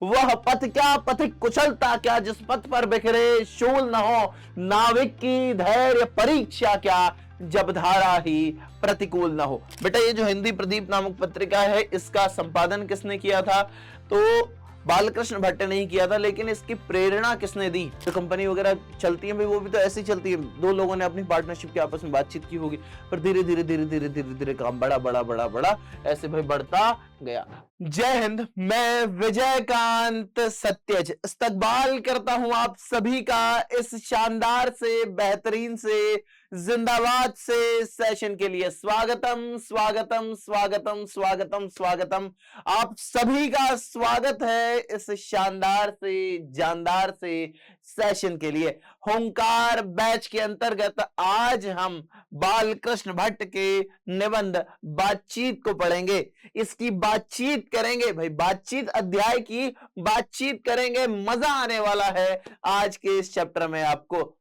वह पथ क्या पथिक कुशलता क्या, जिस पथ पर बिखरे शूल न हो नाविक की धैर्य परीक्षा क्या, जब धारा ही प्रतिकूल न हो। बेटा ये जो हिंदी प्रदीप नामक पत्रिका है, इसका संपादन किसने किया था? तो बालकृष्ण भट्ट ने ही किया था, लेकिन इसकी प्रेरणा किसने दी? जो कंपनी वगैरह चलती है भाई, वो भी तो ऐसी चलती है, दो लोगों ने अपनी पार्टनरशिप की आपस में बातचीत की होगी, पर धीरे धीरे धीरे धीरे धीरे धीरे काम बड़ा बड़ा बड़ा बड़ा ऐसे भाई बढ़ता गया। जय हिंद, मैं विजयकांत सत्यज इस्तकबाल करता हूं आप सभी का इस शानदार से, बेहतरीन से, जिंदाबाद से सेशन के लिए। स्वागतम स्वागतम स्वागतम स्वागतम स्वागतम, आप सभी का स्वागत है इस शानदार से, जानदार से सेशन के लिए। होंकार बैच के अंतर्गत आज हम बालकृष्ण भट्ट के निबंध बातचीत को पढ़ेंगे, इसकी बातचीत करेंगे भाई, बातचीत अध्याय की बातचीत करेंगे, मजा आने वाला है आज के इस चैप्टर में। आपको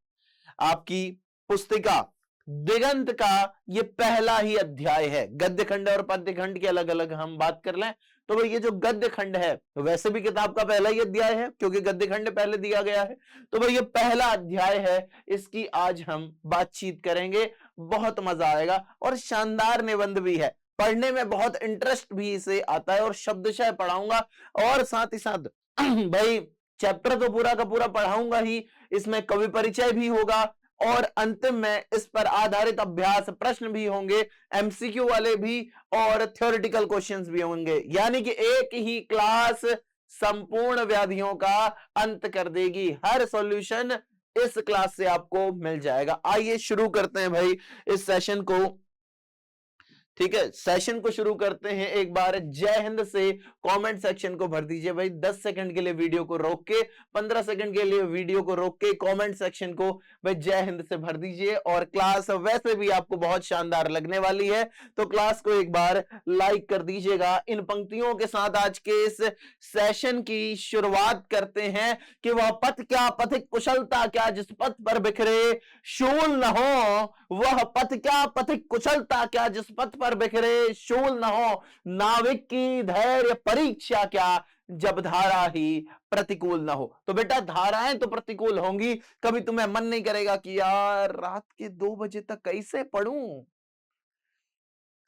आपकी पुस्तिका दिगंत का ये पहला ही अध्याय है। गद्य खंड और पद्य खंड की अलग अलग हम बात कर लें तो भाई ये जो गद्य खंड है, तो वैसे भी किताब का पहला ही अध्याय है क्योंकि गद्य खंड पहले दिया गया है, तो भाई ये पहला अध्याय है, इसकी आज हम बातचीत करेंगे। बहुत मजा आएगा और शानदार निबंध भी है, पढ़ने में बहुत इंटरेस्ट भी इसे आता है और शब्दशः पढ़ाऊंगा और साथ ही साथ भाई चैप्टर तो पूरा का पूरा पढ़ाऊंगा ही, इसमें कवि परिचय भी होगा और अंतिम में इस पर आधारित अभ्यास प्रश्न भी होंगे, एमसीक्यू वाले भी और थ्योरेटिकल क्वेश्चंस भी होंगे, यानी कि एक ही क्लास संपूर्ण व्याधियों का अंत कर देगी। हर सॉल्यूशन इस क्लास से आपको मिल जाएगा। आइए शुरू करते हैं भाई इस सेशन को। ठीक है, सेशन को शुरू करते हैं। एक बार जय हिंद से कमेंट सेक्शन को भर दीजिए भाई, 10 सेकंड के लिए वीडियो को रोक के, 15 सेकंड के लिए वीडियो को रोक के कमेंट सेक्शन को भाई जय हिंद से भर दीजिए। और क्लास वैसे भी आपको बहुत शानदार लगने वाली है, तो क्लास को एक बार लाइक कर दीजिएगा। इन पंक्तियों के साथ आज के इस सेशन की शुरुआत करते हैं कि वह पथ क्या पथिक कुशलता क्या, जिस पथ पर बिखरे शूल न हो, वह पथ क्या पथिक कुशलता क्या, जिस पथ पर बिखरे शूल न हो नाविक की धैर्य परीक्षा क्या, जब धारा ही प्रतिकूल न हो। तो बेटा धाराएं तो प्रतिकूल होंगी, कभी तुम्हें मन नहीं करेगा कि यार रात के 2 बजे तक कैसे पढ़ूं,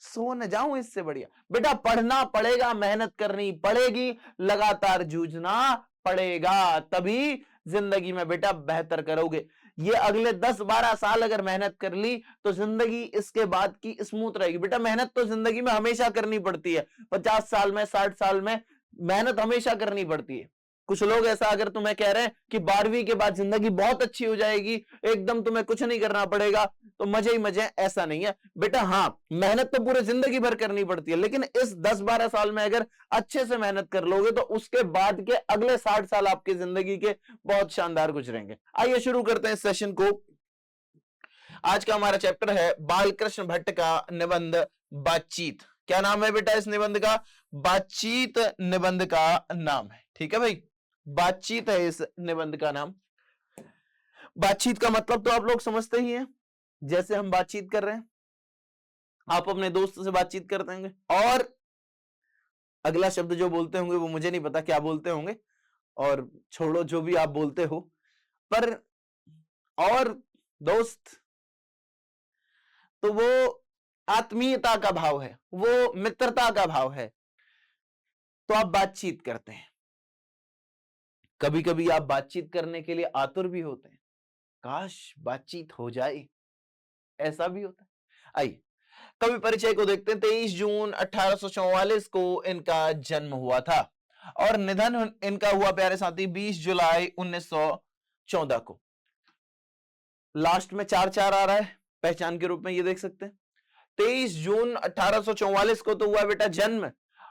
सो न जाऊं इससे बढ़िया। बेटा पढ़ना पड़ेगा, मेहनत करनी पड़ेगी, लगातार जूझना पड़ेगा, तभी जिंदगी में बेटा बेहतर करोगे। ये अगले 10-12 साल अगर मेहनत कर ली तो जिंदगी इसके बाद की स्मूथ रहेगी। बेटा मेहनत तो जिंदगी में हमेशा करनी पड़ती है, 50 साल में 60 साल में मेहनत हमेशा करनी पड़ती है। कुछ लोग ऐसा अगर तुम्हें कह रहे हैं कि 12वीं के बाद जिंदगी बहुत अच्छी हो जाएगी, एकदम तुम्हें कुछ नहीं करना पड़ेगा, तो मजे ही मजे, ऐसा नहीं है बेटा। हाँ मेहनत तो पूरे जिंदगी भर करनी पड़ती है, लेकिन इस 10-12 साल में अगर अच्छे से मेहनत कर लोगे तो उसके बाद के अगले 60 साल आपकी जिंदगी के बहुत शानदार गुजरेंगे। आइए शुरू करते हैं इस सेशन को। आज का हमारा चैप्टर है बालकृष्ण भट्ट का निबंध बातचीत। क्या नाम है बेटा इस निबंध का? बातचीत निबंध का नाम है। ठीक है भाई, बातचीत है इस निबंध का नाम। बातचीत का मतलब तो आप लोग समझते ही हैं, जैसे हम बातचीत कर रहे हैं, आप अपने दोस्त से बातचीत करते होंगे और अगला शब्द जो बोलते होंगे वो मुझे नहीं पता क्या बोलते होंगे, और छोड़ो जो भी आप बोलते हो, पर और दोस्त तो वो आत्मीयता का भाव है, वो मित्रता का भाव है, तो आप बातचीत करते हैं। कभी कभी आप बातचीत करने के लिए आतुर भी होते हैं, काश बातचीत हो जाए, ऐसा भी होता है। आइए कवि परिचय को देखते हैं। 23 जून 1844 को इनका जन्म हुआ था और निधन इनका हुआ प्यारे साथी 20 जुलाई 1914 को। लास्ट में 4-4 आ रहा है पहचान के रूप में, ये देख सकते हैं। 23 जून 1844 को तो हुआ बेटा जन्म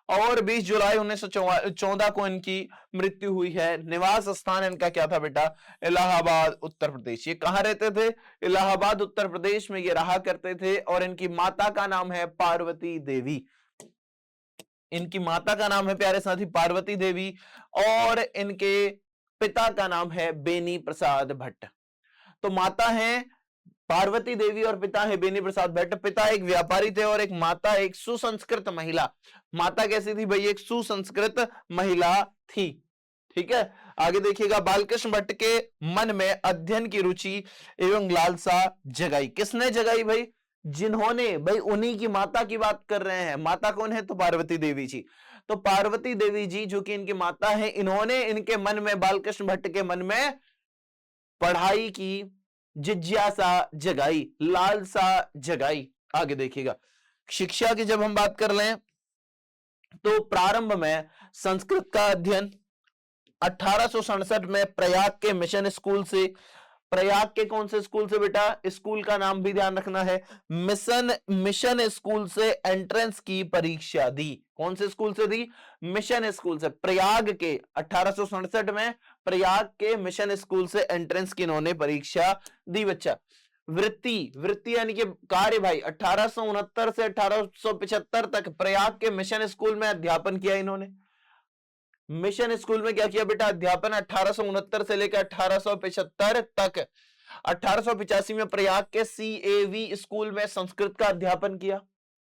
और 20 जुलाई 1914 को इनकी मृत्यु हुई है। निवास स्थान इनका क्या था बेटा? इलाहाबाद उत्तर प्रदेश। ये कहां रहते थे? इलाहाबाद उत्तर प्रदेश में ये रहा करते थे। और इनकी माता का नाम है पार्वती देवी। इनकी माता का नाम है प्यारे साथी पार्वती देवी और इनके पिता का नाम है बेनी प्रसाद भट्ट। तो माता है पार्वती देवी और पिता है बेनी प्रसाद भट्ट। पिता एक व्यापारी थे और एक माता एक सुसंस्कृत महिला। माता कैसी थी भाई? एक सुसंस्कृत महिला थी। ठीक है। आगे देखिएगा, बालकृष्ण भट्ट के मन में अध्ययन की रुचि एवं लालसा जगाई। किसने जगाई भाई? जिन्होंने, भाई उन्हीं की माता की बात कर रहे हैं। माता कौन है? तो पार्वती देवी जी। तो पार्वती देवी जी जो कि इनकी माता है, इन्होंने इनके मन में, बालकृष्ण भट्ट के मन में पढ़ाई की जिज्ञासा जगाई, लालसा जगाई। आगे देखिएगा, शिक्षा की जब हम बात कर लें तो प्रारंभ में संस्कृत का अध्ययन 1867 में प्रयाग के मिशन स्कूल से, प्रयाग के कौन से स्कूल से बेटा? स्कूल का नाम भी ध्यान रखना है, मिशन स्कूल से एंट्रेंस की परीक्षा दी। कौन से स्कूल से दी? मिशन स्कूल से। प्रयाग के 1867 में प्रयाग के मिशन स्कूल से एंट्रेंस की इन्होंने परीक्षा दी बच्चा। वृत्ति यानी कि कार्य भाई, 1869 से 1875 तक प्रयाग के मिशन स्कूल में अध्यापन किया इन्होंने। मिशन स्कूल में क्या किया बेटा? अध्यापन 1869 से लेकर 1875 तक। 1885 में प्रयाग के CAV स्कूल में संस्कृत का अध्यापन किया।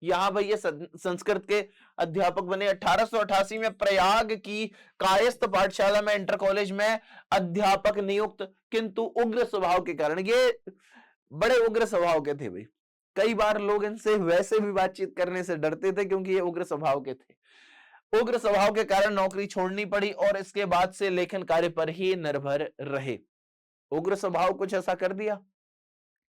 यहां भाई ये संस्कृत के अध्यापक बने। 1888 में प्रयाग की कायस्थ पाठशाला में, इंटर कॉलेज में अध्यापक नियुक्त, किंतु उग्र स्वभाव के कारण, ये बड़े उग्र स्वभाव के थे भाई। कई बार लोग इनसे वैसे भी बातचीत करने से डरते थे क्योंकि ये उग्र स्वभाव के थे। उग्र स्वभाव के कारण नौकरी छोड़नी पड़ी और इसके बाद से लेखन कार्य पर ही निर्भर रहे। उग्र स्वभाव कुछ ऐसा कर दिया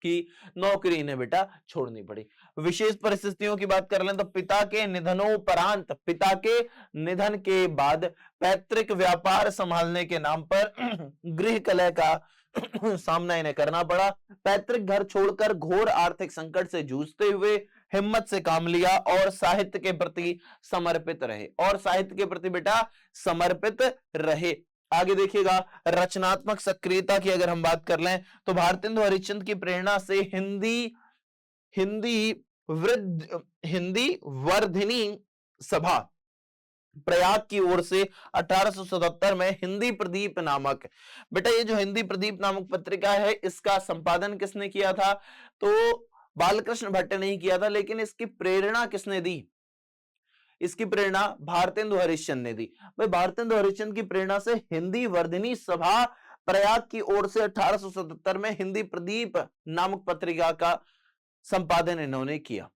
कि नौकरी इन्हें बेटा छोड़नी पड़ी। विशेष परिस्थितियों की बात कर लें तो पिता के निधनोपरांत, पिता के निधन के बाद पैतृक व्यापार संभालने के नाम पर गृह कलह का सामना इन्हें करना पड़ा। पैतृक घर छोड़कर घोर आर्थिक संकट से जूझते हुए हिम्मत से काम लिया और साहित्य के प्रति समर्पित रहे, और साहित्य के प्रति बेटा समर्पित रहे। आगे देखिएगा, रचनात्मक सक्रियता की अगर हम बात कर लें तो भारतेंदु हरिश्चंद्र की प्रेरणा से हिंदी वर्धिनी सभा प्रयाग की ओर से 1877 में हिंदी प्रदीप नामक, बेटा ये जो हिंदी प्रदीप नामक पत्रिका है, इसका संपादन किसने किया था? तो बालकृष्ण भट्ट ने ही किया था, लेकिन इसकी प्रेरणा किसने दी? इसकी प्रेरणा भारतेंदु हरिश्चंद्र ने दी। भाई भारतेंदु हरिश्चंद्र की प्रेरणा से हिंदी वर्धिनी सभा प्रयाग की ओर से 1877 में हिंदी प्रदीप नामक पत्रिका का संपादन इन्होंने किया।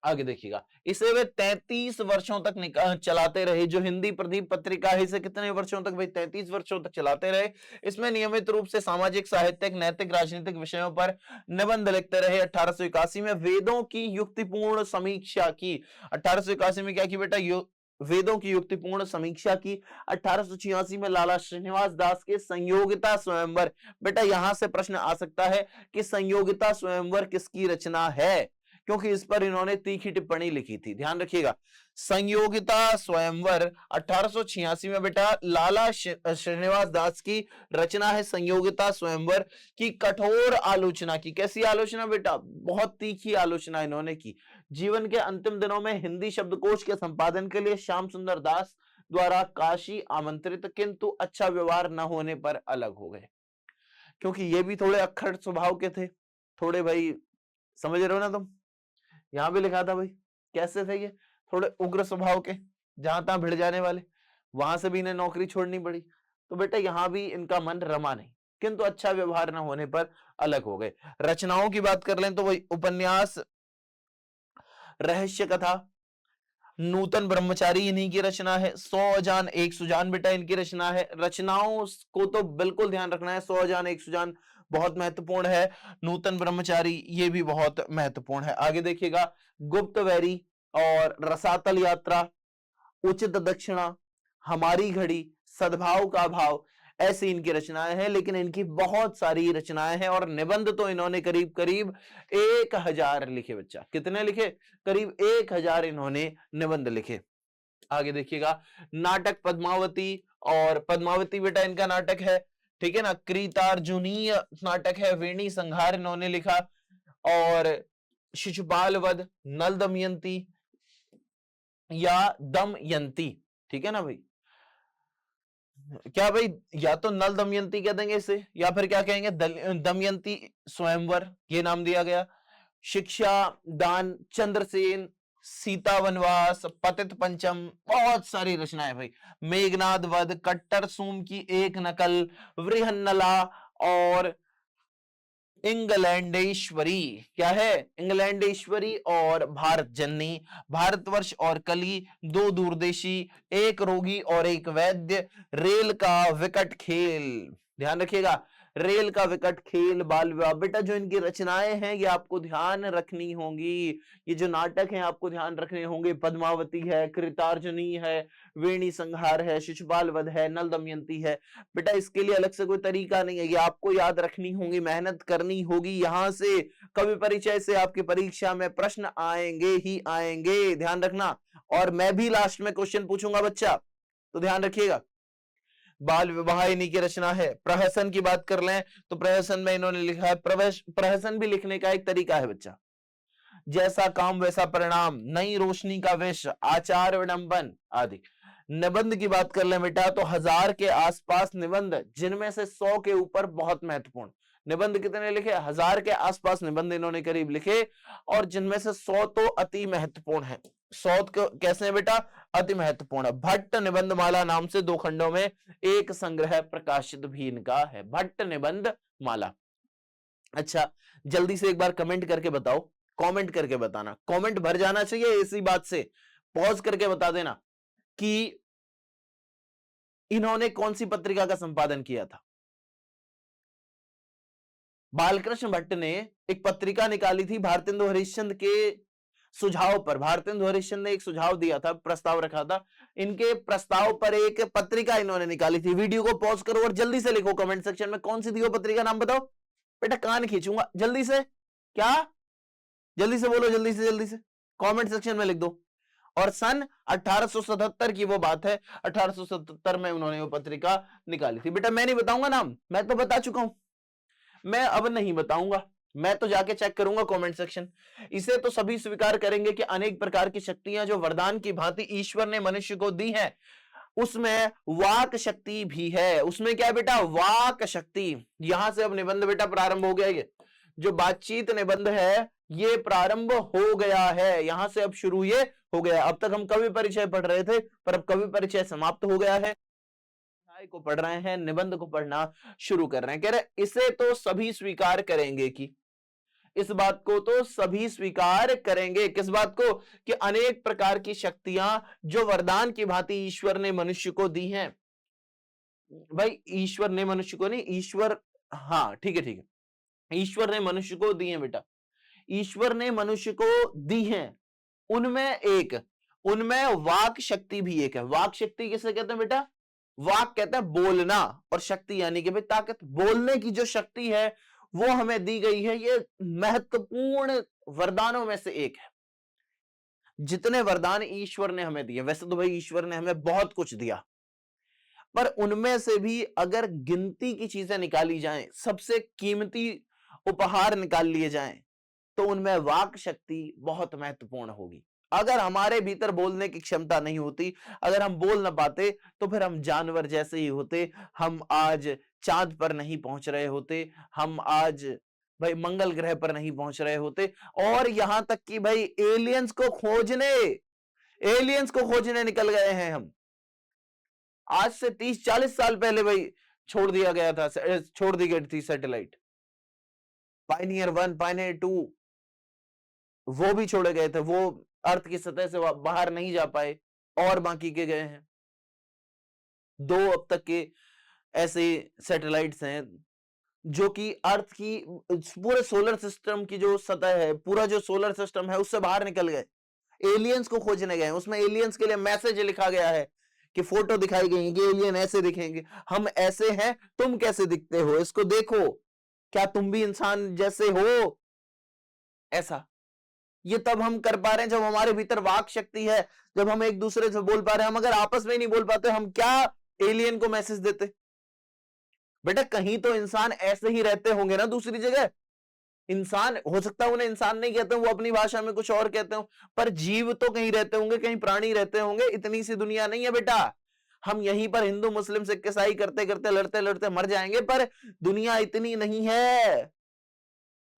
आगे देखिएगा, इसे वे 33 वर्षों तक चलाते रहे। जो हिंदी प्रदीप पत्रिका है, इसे कितने वर्षों तक भाई? 33 वर्षों तक चलाते रहे। इसमें नियमित रूप से सामाजिक, साहित्यिक, नैतिक, राजनीतिक विषयों पर निबंध लिखते रहे। 1881 में वेदों की युक्तिपूर्ण समीक्षा की। 1881 में क्या की बेटा? वेदों की युक्तिपूर्ण समीक्षा की। 1886 में लाला श्रीनिवास दास के संयोगिता स्वयंवर, बेटा यहां से प्रश्न आ सकता है कि संयोगिता स्वयंवर किसकी रचना है, क्योंकि इस पर इन्होंने तीखी टिप्पणी लिखी थी। ध्यान रखिएगा, संयोगिता स्वयंवर 1886 में बेटा लाला श्रीनिवास दास की रचना है। संयोगिता स्वयंवर की कठोर आलोचना की। कैसी आलोचना बेटा? बहुत तीखी आलोचना इन्होंने की। जीवन के अंतिम दिनों में हिंदी शब्दकोश के संपादन के लिए श्याम सुंदर दास द्वारा काशी आमंत्रित, किंतु अच्छा व्यवहार न होने पर अलग हो गए, क्योंकि ये भी थोड़े अक्खड़ स्वभाव के थे। थोड़े भाई समझ रहे हो ना तुम? यहां भी लिखा था भाई, कैसे थे ये? थोड़े उग्र स्वभाव के, जहां तहां भिड़ जाने वाले। वहां से भी इन्हें नौकरी छोड़नी पड़ी। तो बेटा यहां भी इनका मन रमा नहीं, किंतु अच्छा व्यवहार न होने पर अलग हो गए। रचनाओं की बात कर लें तो वही उपन्यास, रहस्य कथा, नूतन ब्रह्मचारी इन्हीं की रचना है। 100 अजान एक सुजान बेटा इनकी रचना है। रचनाओं को तो बिल्कुल ध्यान रखना है। 100 अजान एक सुजान बहुत महत्वपूर्ण है। नूतन ब्रह्मचारी ये भी बहुत महत्वपूर्ण है। आगे देखिएगा, गुप्तवैरी और रसातल यात्रा, उचित दक्षिणा, हमारी घड़ी, सद्भाव का भाव, ऐसी इनकी रचनाएं हैं। लेकिन इनकी बहुत सारी रचनाएं हैं और निबंध तो इन्होंने करीब करीब 1000 लिखे बच्चा। कितने लिखे? करीब 1000 इन्होंने निबंध लिखे। आगे देखिएगा, नाटक पद्मावती, और पद्मावती बेटा इनका नाटक है, ठीक है ना। कृतार्जुनीय नाटक है। वेणी संहार इन्होंने लिखा, और शिशुपाल वध, नल दमयंती या दमयंती, ठीक है ना भाई। क्या भाई, या तो नल दमयंती कह देंगे इसे, या फिर क्या कहेंगे? दमयंती स्वयंवर, ये नाम दिया गया। शिक्षा दान, चंद्रसेन, सीता वनवास, पतित पंचम, बहुत सारी रचनाएं भाई, मेघनाद वध, कट्टर सूम की एक नकल, वृहन्नला और इंग्लैंडेश्वरी। क्या है? इंग्लैंडेश्वरी और भारत जननी, भारतवर्ष और कली, दो दूरदेशी, एक रोगी और एक वैद्य, रेल का विकट खेल। ध्यान रखिएगा, रेल का विकट खेल, बाल विवाह। बेटा जो इनकी रचनाएं हैं ये आपको ध्यान रखनी होंगी, ये जो नाटक हैं आपको ध्यान रखने होंगे। पद्मावती है, कृतार्जुनी है, वेणी संहार है, शिशुपाल वध है, नल दमयंती है। बेटा इसके लिए अलग से कोई तरीका नहीं है, ये आपको याद रखनी होगी, मेहनत करनी होगी। यहां से कवि परिचय से आपकी परीक्षा में प्रश्न आएंगे ही आएंगे, ध्यान रखना। और मैं भी लास्ट में क्वेश्चन पूछूंगा बच्चा, तो ध्यान रखिएगा। बाल विवाह इन्हीं की रचना है। प्रहसन की बात कर लें तो प्रहसन में इन्होंने लिखा है, प्रहसन भी लिखने का एक तरीका है बच्चा। जैसा काम वैसा परिणाम, नई रोशनी का विष, आचार विडंबन आदि। निबंध की बात कर लें बेटा तो 1000 के आसपास निबंध, जिनमें से 100 के ऊपर बहुत महत्वपूर्ण। निबंध कितने लिखे? 1000 के आसपास निबंध इन्होंने करीब लिखे, और जिनमें से 100 तो अति महत्वपूर्ण है। 100 कैसे है बेटा? अति महत्वपूर्ण। भट्ट निबंध माला नाम से 2 खंडों में एक संग्रह प्रकाशित भी इनका है, भट्ट निबंध माला। अच्छा जल्दी से एक बार कमेंट करके बताओ, कमेंट करके बताना, कमेंट भर जाना चाहिए इसी बात से। पॉज करके बता देना कि इन्होंने कौन सी पत्रिका का संपादन किया था। बालकृष्ण भट्ट ने एक पत्रिका निकाली थी भारतेंदु हरिश्चंद्र के सुझाव पर। भारतेंदु हरिश्चंद्र ने एक सुझाव दिया था, प्रस्ताव रखा था, इनके प्रस्ताव पर एक पत्रिका इन्होंने निकाली थी। वीडियो को पॉज करो और जल्दी से लिखो कमेंट सेक्शन में, कौन सी थी वो पत्रिका, नाम बताओ। बेटा कान खींचूंगा, जल्दी से। क्या? जल्दी से बोलो, जल्दी से कमेंट सेक्शन में लिख दो। और सन 1877 की वो बात है, 1877 में उन्होंने वो पत्रिका निकाली थी। बेटा मैं नहीं बताऊंगा नाम, मैं तो बता चुका हूं, मैं अब नहीं बताऊंगा, मैं तो जाके चेक करूंगा कमेंट सेक्शन। इसे तो सभी स्वीकार करेंगे कि अनेक प्रकार की शक्तियां जो वरदान की भांति ईश्वर ने मनुष्य को दी हैं, उसमें वाक शक्ति भी है। उसमें क्या है बेटा? वाक शक्ति। यहां से अब निबंध बेटा प्रारंभ हो गया, ये जो बातचीत निबंध है ये प्रारंभ हो गया है, यहां से अब शुरू ये हो गया। अब तक हम कवि परिचय पढ़ रहे थे, पर अब कवि परिचय समाप्त हो गया है, को पढ़ रहे हैं, निबंध को पढ़ना शुरू कर रहे हैं। कह रहे इसे तो सभी स्वीकार करेंगे कि, इस बात को तो सभी स्वीकार करेंगे, किस बात को? कि अनेक प्रकार की शक्तियां जो वरदान की भांति ईश्वर ने मनुष्य को दी हैं। भाई ईश्वर ने मनुष्य को नहीं, ईश्वर, हाँ ठीक है ठीक है, ईश्वर ने मनुष्य को दी है बेटा, ईश्वर ने मनुष्य को दी है। उनमें वाक शक्ति भी एक है। वाक शक्ति किसे कहते हैं बेटा? वाक कहते हैं बोलना, और शक्ति यानी कि भाई ताकत, बोलने की जो शक्ति है वो हमें दी गई है। ये महत्वपूर्ण वरदानों में से एक है। जितने वरदान ईश्वर ने हमें दिए, वैसे तो भाई ईश्वर ने हमें बहुत कुछ दिया, पर उनमें से भी अगर गिनती की चीजें निकाली जाएं, सबसे कीमती उपहार निकाल लिए जाएं, तो उनमें वाक शक्ति बहुत महत्वपूर्ण होगी। अगर हमारे भीतर बोलने की क्षमता नहीं होती, अगर हम बोल ना पाते, तो फिर हम जानवर जैसे ही होते। हम आज चांद पर नहीं पहुंच रहे होते, हम आज भाई मंगल ग्रह पर नहीं पहुंच रहे होते, और यहां तक कि भाई एलियंस को खोजने निकल गए हैं हम। आज से 30-40 साल पहले भाई छोड़ दी गई थी सैटेलाइट, पायनियर 1, पायनियर 2, वो भी छोड़े गए थे, वो अर्थ की सतह से बाहर नहीं जा पाए, और बाकी के गए हैं। 2 अब तक के ऐसे सैटेलाइट्स हैं जो कि अर्थ की पूरे सोलर सिस्टम की जो सतह है, पूरा जो सोलर सिस्टम है उससे बाहर निकल गए, एलियंस को खोजने गए। उसमें एलियंस के लिए मैसेज लिखा गया है कि फोटो दिखाई गई कि एलियन ऐसे दिखेंगे, हम ऐसे हैं, तुम कैसे दिखते हो, इसको देखो, क्या तुम भी इंसान जैसे हो? ऐसा ये तब हम कर पा रहे हैं जब हमारे भीतर वाक शक्ति है, जब हम एक दूसरे से बोल पा रहे हैं। हम अगर आपस में नहीं बोल पाते, हम क्या एलियन को मैसेज देते? बेटा कहीं तो इंसान ऐसे ही रहते होंगे ना दूसरी जगह। इंसान हो सकता है उन्हें इंसान नहीं कहते, वो अपनी भाषा में कुछ और कहते हो, पर जीव तो कहीं रहते होंगे, कहीं प्राणी रहते होंगे। इतनी सी दुनिया नहीं है बेटा। हम यहीं पर हिंदू मुस्लिम सिख ईसाई करते करते लड़ते लड़ते मर जाएंगे, पर दुनिया इतनी नहीं है।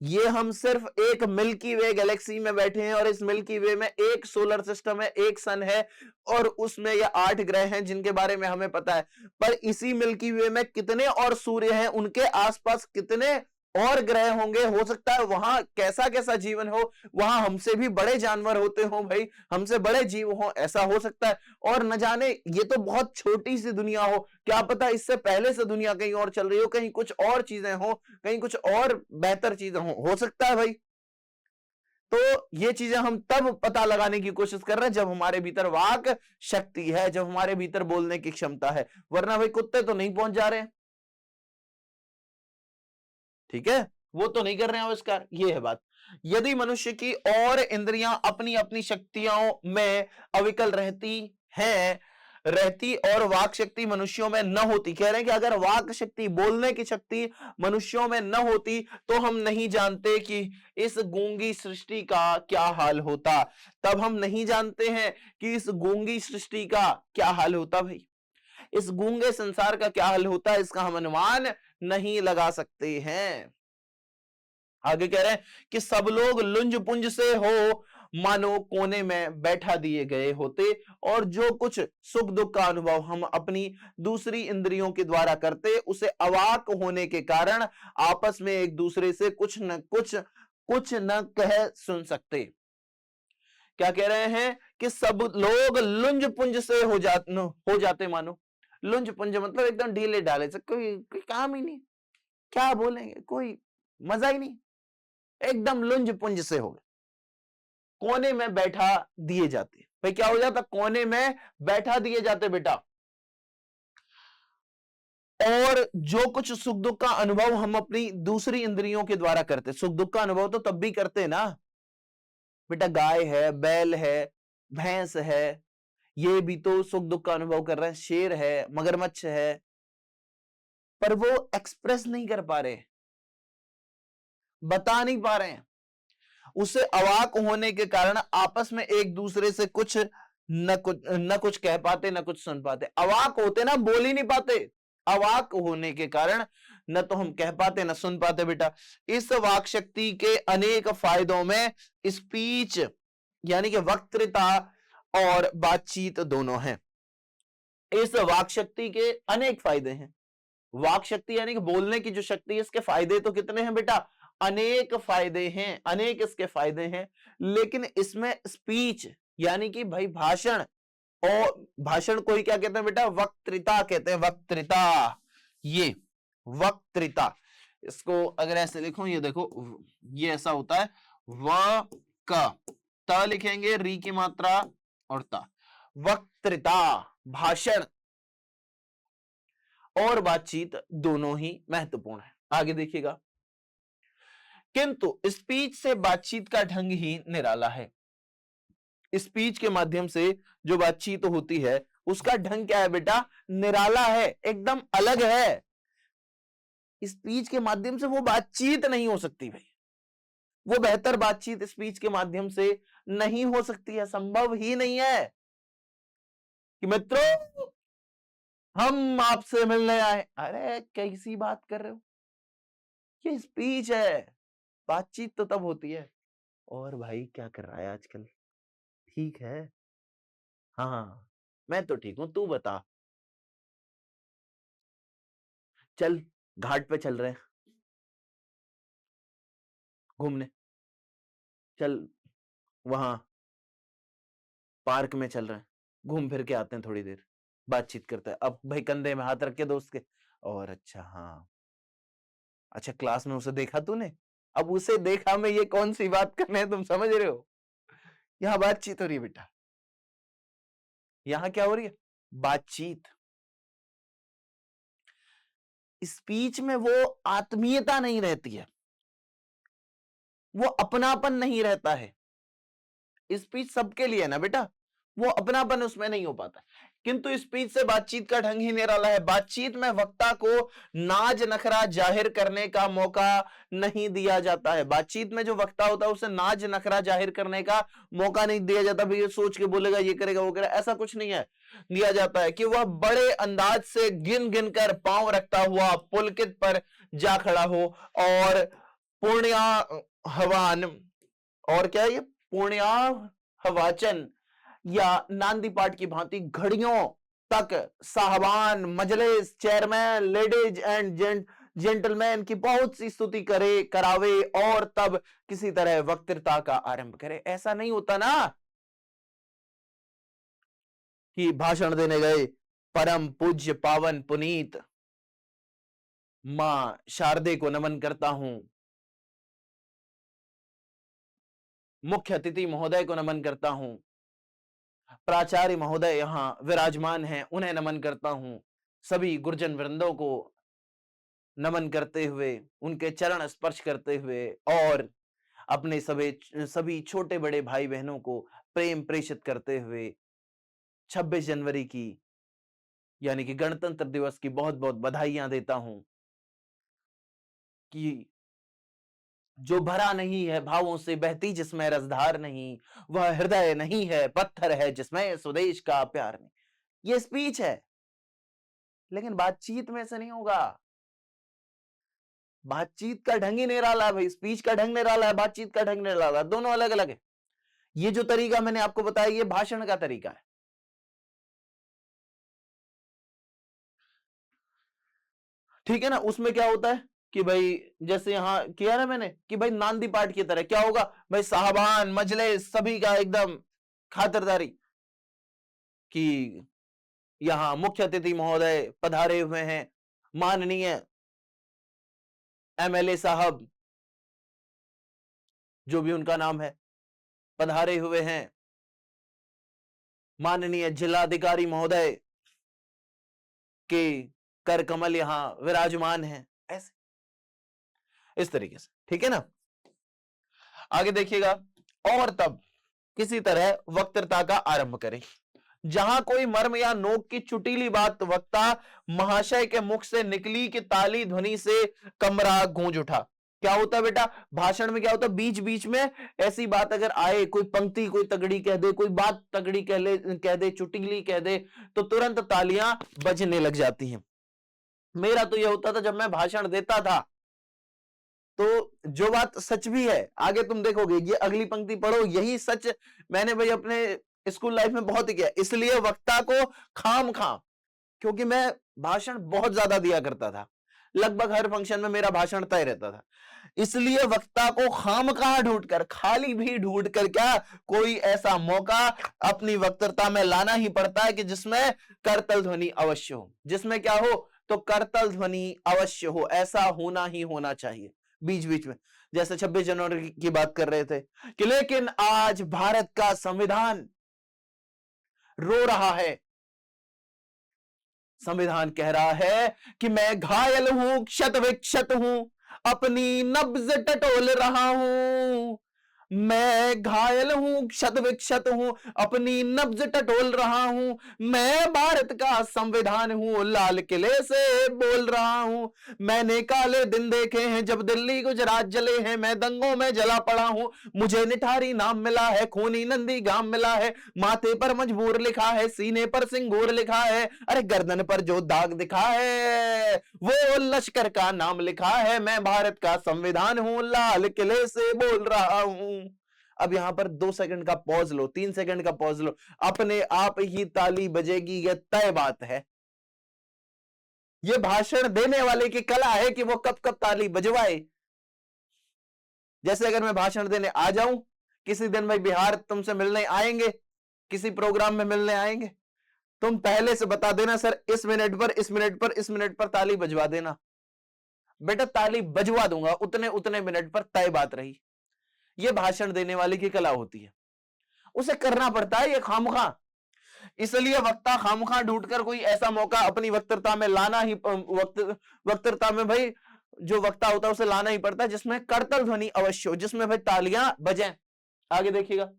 ये हम सिर्फ एक मिल्की वे गैलेक्सी में बैठे हैं और इस मिल्की वे में एक सोलर सिस्टम है, एक सन है और उसमें ये 8 ग्रह हैं जिनके बारे में हमें पता है। पर इसी मिल्की वे में कितने और सूर्य हैं, उनके आसपास कितने और ग्रह होंगे, हो सकता है वहां कैसा कैसा जीवन हो, वहां हमसे भी बड़े जानवर होते हो भाई, हमसे बड़े जीव हो, ऐसा हो सकता है। और न जाने ये तो बहुत छोटी सी दुनिया हो, क्या पता इससे पहले से दुनिया कहीं और चल रही हो, कहीं कुछ और चीजें हो, कहीं कुछ और बेहतर चीजें हो सकता है भाई। तो ये चीजें हम तब पता लगाने की कोशिश कर रहे हैं जब हमारे भीतर वाक शक्ति है, जब हमारे भीतर बोलने की क्षमता है, वरना भाई कुत्ते तो नहीं पहुंच जा रहे हैं, ठीक है, वो तो नहीं कर रहे हैं आविष्कार, ये है बात। यदि मनुष्य की और इंद्रियां अपनी अपनी शक्तियों में अविकल रहती और वाक शक्ति मनुष्यों में न होती, कह रहे हैं कि अगर वाक शक्ति, बोलने की शक्ति मनुष्यों में न होती तो हम नहीं जानते कि इस गूंगी सृष्टि का क्या हाल होता। तब हम नहीं जानते हैं कि इस गूंगी सृष्टि का क्या हाल होता भाई, इस गूंगे संसार का क्या हाल होता है, इसका हम अनुमान नहीं लगा सकते हैं। आगे कह रहे हैं कि सब लोग लुंज पुंज से हो मानो कोने में बैठा दिए गए होते और जो कुछ सुख दुख का अनुभव हम अपनी दूसरी इंद्रियों के द्वारा करते उसे अवाक होने के कारण आपस में एक दूसरे से कुछ न कह सुन सकते। क्या कह रहे हैं कि सब लोग लुंज पुंज से हो जाते मानो, लुंज पुंज मतलब एकदम ढीले ढाले से, कोई काम ही नहीं, क्या बोलेंगे, कोई मजा ही नहीं, एकदम लुंज पुंज से हो गए, कोने में बैठा दिए जाते। भाई क्या हो जाता, कोने में बैठा दिए जाते बेटा। और जो कुछ सुख दुख का अनुभव हम अपनी दूसरी इंद्रियों के द्वारा करते, सुख दुख का अनुभव तो तब भी करते ना बेटा, गाय है, बैल है, भैंस है, ये भी तो सुख दुख का अनुभव कर रहे हैं, शेर है, मगरमच्छ है, पर वो एक्सप्रेस नहीं कर पा रहे, बता नहीं पा रहे हैं, उसे अवाक होने के कारण आपस में एक दूसरे से कुछ न कुछ कह पाते, न कुछ सुन पाते। अवाक होते ना, बोल ही नहीं पाते, अवाक होने के कारण न तो हम कह पाते न सुन पाते बेटा। इस वाक शक्ति के अनेक फायदों में स्पीच यानी कि वक्तृता और बातचीत दोनों हैं। इस वाक शक्ति के अनेक फायदे हैं, वाक शक्ति यानी कि बोलने की जो शक्ति है, इसके फायदे तो कितने हैं बेटा, अनेक फायदे हैं, अनेक इसके फायदे हैं। लेकिन इसमें स्पीच यानी कि भाई भाषण, और भाषण को ही क्या कहते हैं बेटा, वक्तृता कहते हैं, वक्तृता, ये वक्तृता। इसको अगर ऐसे लिखो, ये देखो ये ऐसा होता है, व क त लिखेंगे, री की मात्रा और ता, वक्तृता, भाषण और बातचीत दोनों ही महत्वपूर्ण है। आगे देखिएगा, किंतु स्पीच से बातचीत का ढंग ही निराला है। स्पीच के माध्यम से जो बातचीत होती है उसका ढंग क्या है बेटा, निराला है, एकदम अलग है। स्पीच के माध्यम से वो बातचीत नहीं हो सकती भाई, वो बेहतर बातचीत स्पीच के माध्यम से नहीं हो सकती है, संभव ही नहीं है कि मित्रों हम आपसे मिलने आए। अरे कैसी बात कर रहे हो, ये स्पीच है, बातचीत तो तब होती है। और भाई क्या कर रहा है आजकल, ठीक है, हाँ मैं तो ठीक हूं, तू बता, चल घाट पे चल रहे हैं घूमने, चल वहां पार्क में चल रहे हैं, घूम फिर के आते हैं, थोड़ी देर बातचीत करते हैं। अब भाई कंधे में हाथ रख के दोस्त के, और अच्छा हाँ, अच्छा क्लास में उसे देखा तूने, अब उसे देखा मैं ये कौन सी बात करने है, तुम समझ रहे हो, यहां बातचीत हो रही है बेटा, यहां क्या हो रही है, बातचीत। स्पीच में वो आत्मीयता नहीं रहती है, वो अपनापन नहीं रहता है। स्पीच सबके लिए है ना बेटा, वो अपनापन उसमें नहीं हो पाता। किंतु स्पीच से बातचीत का ढंग ही निराला है। बातचीत में वक्ता को नाज नखरा जाहिर करने का मौका नहीं दिया जाता है। बातचीत में जो वक्ता होता है उसे नाज नखरा जाहिर करने का मौका नहीं दिया जाता, भाई ये सोच के बोलेगा, ये करेगा, वो करेगा, ऐसा कुछ नहीं है। दिया जाता है कि वह बड़े अंदाज से गिन गिन कर पांव रखता हुआ पुलकित पर जा खड़ा हो और पूर्ण्या हवान, और क्या है ये, पूर्ण्या हवाचन, या नांदी पाठ की भांति घड़ियों तक साहबान, मजलिस, चेयरमैन, लेडीज एंड जेंटलमैन की बहुत सी स्तुति करे करावे और तब किसी तरह वक्तृता का आरंभ करे। ऐसा नहीं होता ना कि भाषण देने गए, परम पूज्य पावन पुनीत मां शारदे को नमन करता हूं, मुख्य अतिथि महोदय को नमन करता हूं, प्राचार्य महोदय यहां विराजमान हैं, उन्हें नमन करता हूं, सभी गुरुजन वृंदों को नमन करते हुए, उनके चरण स्पर्श करते हुए और अपने सभी छोटे बड़े भाई बहनों को प्रेम प्रेषित करते हुए 26 जनवरी की यानी कि गणतंत्र दिवस की बहुत बहुत बधाइयां देता हूं कि जो भरा नहीं है भावों से, बहती जिसमें रसधार नहीं, वह हृदय नहीं है, पत्थर है जिसमें स्वदेश का प्यार नहीं। ये स्पीच है, लेकिन बातचीत में ऐसा नहीं होगा। बातचीत का ढंग ही निराला है भाई, स्पीच का ढंग निराला है, बातचीत का ढंग निराला है, दोनों अलग अलग है। ये जो तरीका मैंने आपको बताया, ये भाषण का तरीका है। ठीक है ना। उसमें क्या होता है कि भाई जैसे यहां किया ना मैंने कि भाई नांदी पाठ की तरह क्या होगा भाई, साहबान मजलिस सभी का एकदम खातिरदारी कि यहां मुख्य अतिथि महोदय पधारे हुए हैं, माननीय एमएलए साहब जो भी उनका नाम है पधारे हुए हैं, माननीय जिलाधिकारी महोदय के कर कमल यहां विराजमान हैं, ऐसे इस तरीके से। ठीक है ना। आगे देखिएगा, और तब किसी तरह वक्तृता का आरंभ करें। जहां कोई मर्म या नोक की चुटीली बात वक्ता महाशय के मुख से निकली कि ताली ध्वनि से कमरा गूंज उठा। क्या होता है बेटा भाषण में, क्या होता है बीच बीच में ऐसी बात अगर आए, कोई पंक्ति कोई तगड़ी कह दे, कोई बात तगड़ी कह दे, चुटीली कह दे, तो तुरंत तालियां बजने लग जाती हैं। मेरा तो यह होता था जब मैं भाषण देता था, तो जो बात सच भी है, आगे तुम देखोगे, ये अगली पंक्ति पढ़ो, यही सच मैंने भाई अपने स्कूल लाइफ में बहुत ही किया। इसलिए वक्ता को खाम खा, क्योंकि मैं भाषण बहुत ज्यादा दिया करता था, लगभग हर फंक्शन में मेरा भाषण तय रहता था, इसलिए वक्ता को खामखा ढूंढकर, खाली भी ढूंढकर क्या, कोई ऐसा मौका अपनी वक्तृता में लाना ही पड़ता है कि जिसमें करतल ध्वनि अवश्य हो। जिसमें क्या हो, तो करतल ध्वनि अवश्य हो, ऐसा होना ही होना चाहिए बीच बीच में। जैसे 26 जनवरी की बात कर रहे थे कि लेकिन आज भारत का संविधान रो रहा है, संविधान कह रहा है कि मैं घायल हूं, क्षत विक्षत हूं, अपनी नब्ज टटोल रहा हूं, मैं घायल हूं, क्षत विक्षत हूं, अपनी नब्ज टटोल रहा हूं, मैं भारत का संविधान हूं, लाल किले से बोल रहा हूं, मैंने काले दिन देखे हैं जब दिल्ली गुजरात जले हैं, मैं दंगों में जला पड़ा हूं, मुझे निठारी नाम मिला है, खूनी नंदी गाम मिला है, माथे पर मजबूर लिखा है, सीने पर सिंगूर लिखा है, अरे गर्दन पर जो दाग दिखा है वो लश्कर का नाम लिखा है, मैं भारत का संविधान हूं, लाल किले से बोल रहा हूं। अब यहां पर 2 सेकंड का पॉज लो, 3 सेकंड का पॉज लो, अपने आप ही ताली बजेगी, यह तय बात है। यह भाषण देने वाले की कला है कि वो कब कब ताली बजवाए। जैसे अगर मैं भाषण देने आ जाऊं किसी दिन, भाई बिहार तुमसे मिलने आएंगे, किसी प्रोग्राम में मिलने आएंगे, तुम पहले से बता देना सर इस मिनट पर इस मिनट पर इस मिनट पर ताली बजवा देना, बेटा ताली बजवा दूंगा, उतने उतने मिनट पर, तय बात रही। यह भाषण देने वाले की कला होती है, उसे करना पड़ता है ये खामखा। इसलिए वक्ता खामखा ढूंढकर कोई ऐसा मौका अपनी वक्तृता में लाना ही, वक्तृता में भाई जो वक्ता होता है उसे लाना ही पड़ता है जिसमें करतल ध्वनि अवश्य हो, जिसमें भाई तालियां बजें। आगे देखिएगा,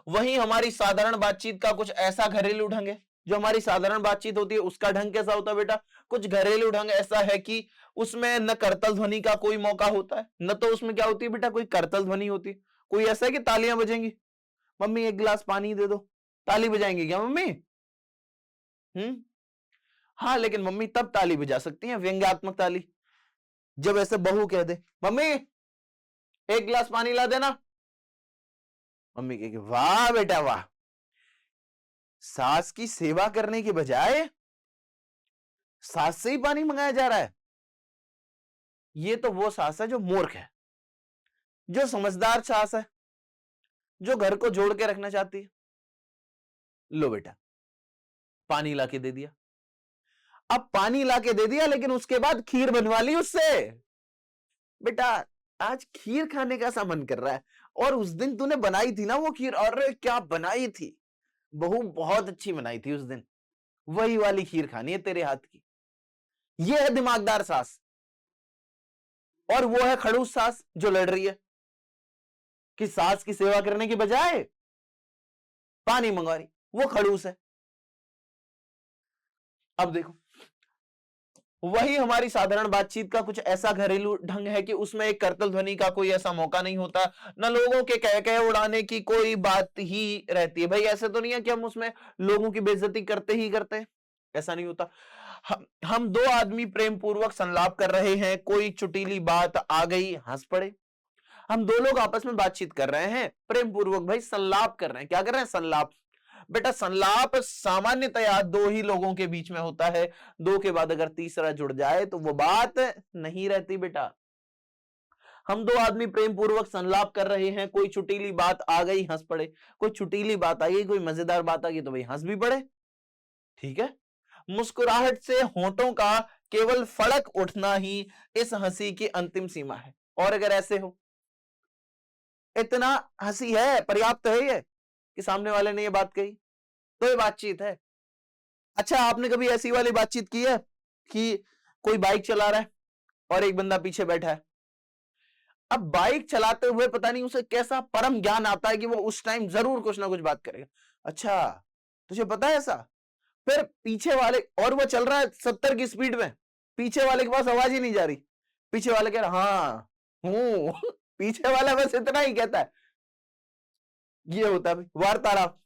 वहीं हमारी साधारण बातचीत का कुछ ऐसा घरेलू ढंग है, जो हमारी साधारण बातचीत होती है उसका ढंग कैसा होता है बेटा, कुछ घरेलू ढंग ऐसा है कि उसमें न करतल ध्वनि का कोई मौका होता है, न तो उसमें क्या होती है बेटा कोई करतल ध्वनि होती है। कोई ऐसा है कि तालियां बजेंगी, मम्मी एक गिलास पानी दे दो, ताली बजाएंगी क्या मम्मी? हाँ, लेकिन मम्मी तब ताली बजा सकती हैं व्यंग्यात्मक ताली, जब ऐसे बहू कह दे मम्मी एक गिलास पानी ला देना। मम्मी कहेगी वाह बेटा वाह, सास की सेवा करने के बजाय सास से ही पानी मंगाया जा रहा है। ये तो वो सास है जो मूर्ख है। जो समझदार सास है, जो घर को जोड़ के रखना चाहती है, लो बेटा पानी लाके दे दिया। अब पानी लाके दे दिया, लेकिन उसके बाद खीर बनवा ली उससे। बेटा आज खीर खाने का सा मन कर रहा है, और उस दिन तूने बनाई थी ना वो खीर, और क्या बनाई थी बहू, बहुत अच्छी बनाई थी उस दिन, वही वाली खीर खानी है तेरे हाथ की। ये है दिमागदार सास। और वो है खड़ूस सास जो लड़ रही है कि सास की सेवा करने की बजाय पानी मंगवा रही, वो खड़ूस है। अब देखो, वही हमारी साधारण बातचीत का कुछ ऐसा घरेलू ढंग है कि उसमें एक करतल ध्वनि का कोई ऐसा मौका नहीं होता, न लोगों के कह कह उड़ाने की कोई बात ही रहती है। भाई ऐसे तो नहीं है कि हम उसमें लोगों की बेइज्जती करते ही करते हैं, ऐसा नहीं होता। हम दो आदमी प्रेम पूर्वक संलाप कर रहे हैं, कोई चुटीली बात आ गई, हंस पड़े। हम दो लोग आपस में बातचीत कर रहे हैं, प्रेम पूर्वक भाई संलाप कर रहे हैं। क्या कर रहे हैं? संलाप। बेटा संलाप सामान्यतया दो ही लोगों के बीच में होता है, दो के बाद अगर तीसरा जुड़ जाए तो वो बात नहीं रहती बेटा। हम दो आदमी प्रेम पूर्वक संलाप कर रहे हैं, कोई चुटीली बात आ गई, हंस पड़े। कोई चुटीली बात आ गई, कोई मजेदार बात आ गई तो भाई हंस भी पड़े। ठीक है। मुस्कुराहट से होंठों का केवल फड़क उठना ही इस हंसी की अंतिम सीमा है। और अगर ऐसे हो, इतना हंसी है, पर्याप्त है ये कि सामने वाले ने ये बात कही, तो ये बातचीत है। अच्छा आपने कभी ऐसी वाली बातचीत की है कि कोई बाइक चला रहा है और एक बंदा पीछे बैठा है। अब बाइक चलाते हुए पता नहीं उसे कैसा परम ज्ञान आता है कि वो उस टाइम जरूर कुछ ना कुछ बात करेगा। अच्छा तुझे पता है ऐसा? फिर पीछे वाले, और वो चल रहा है 70 की स्पीड में, पीछे वाले के पास आवाज ही नहीं जा रही। पीछे वाले कह रहा हाँ हूं पीछे वाला बस इतना ही कहता है। ये होता है वार्तालाप।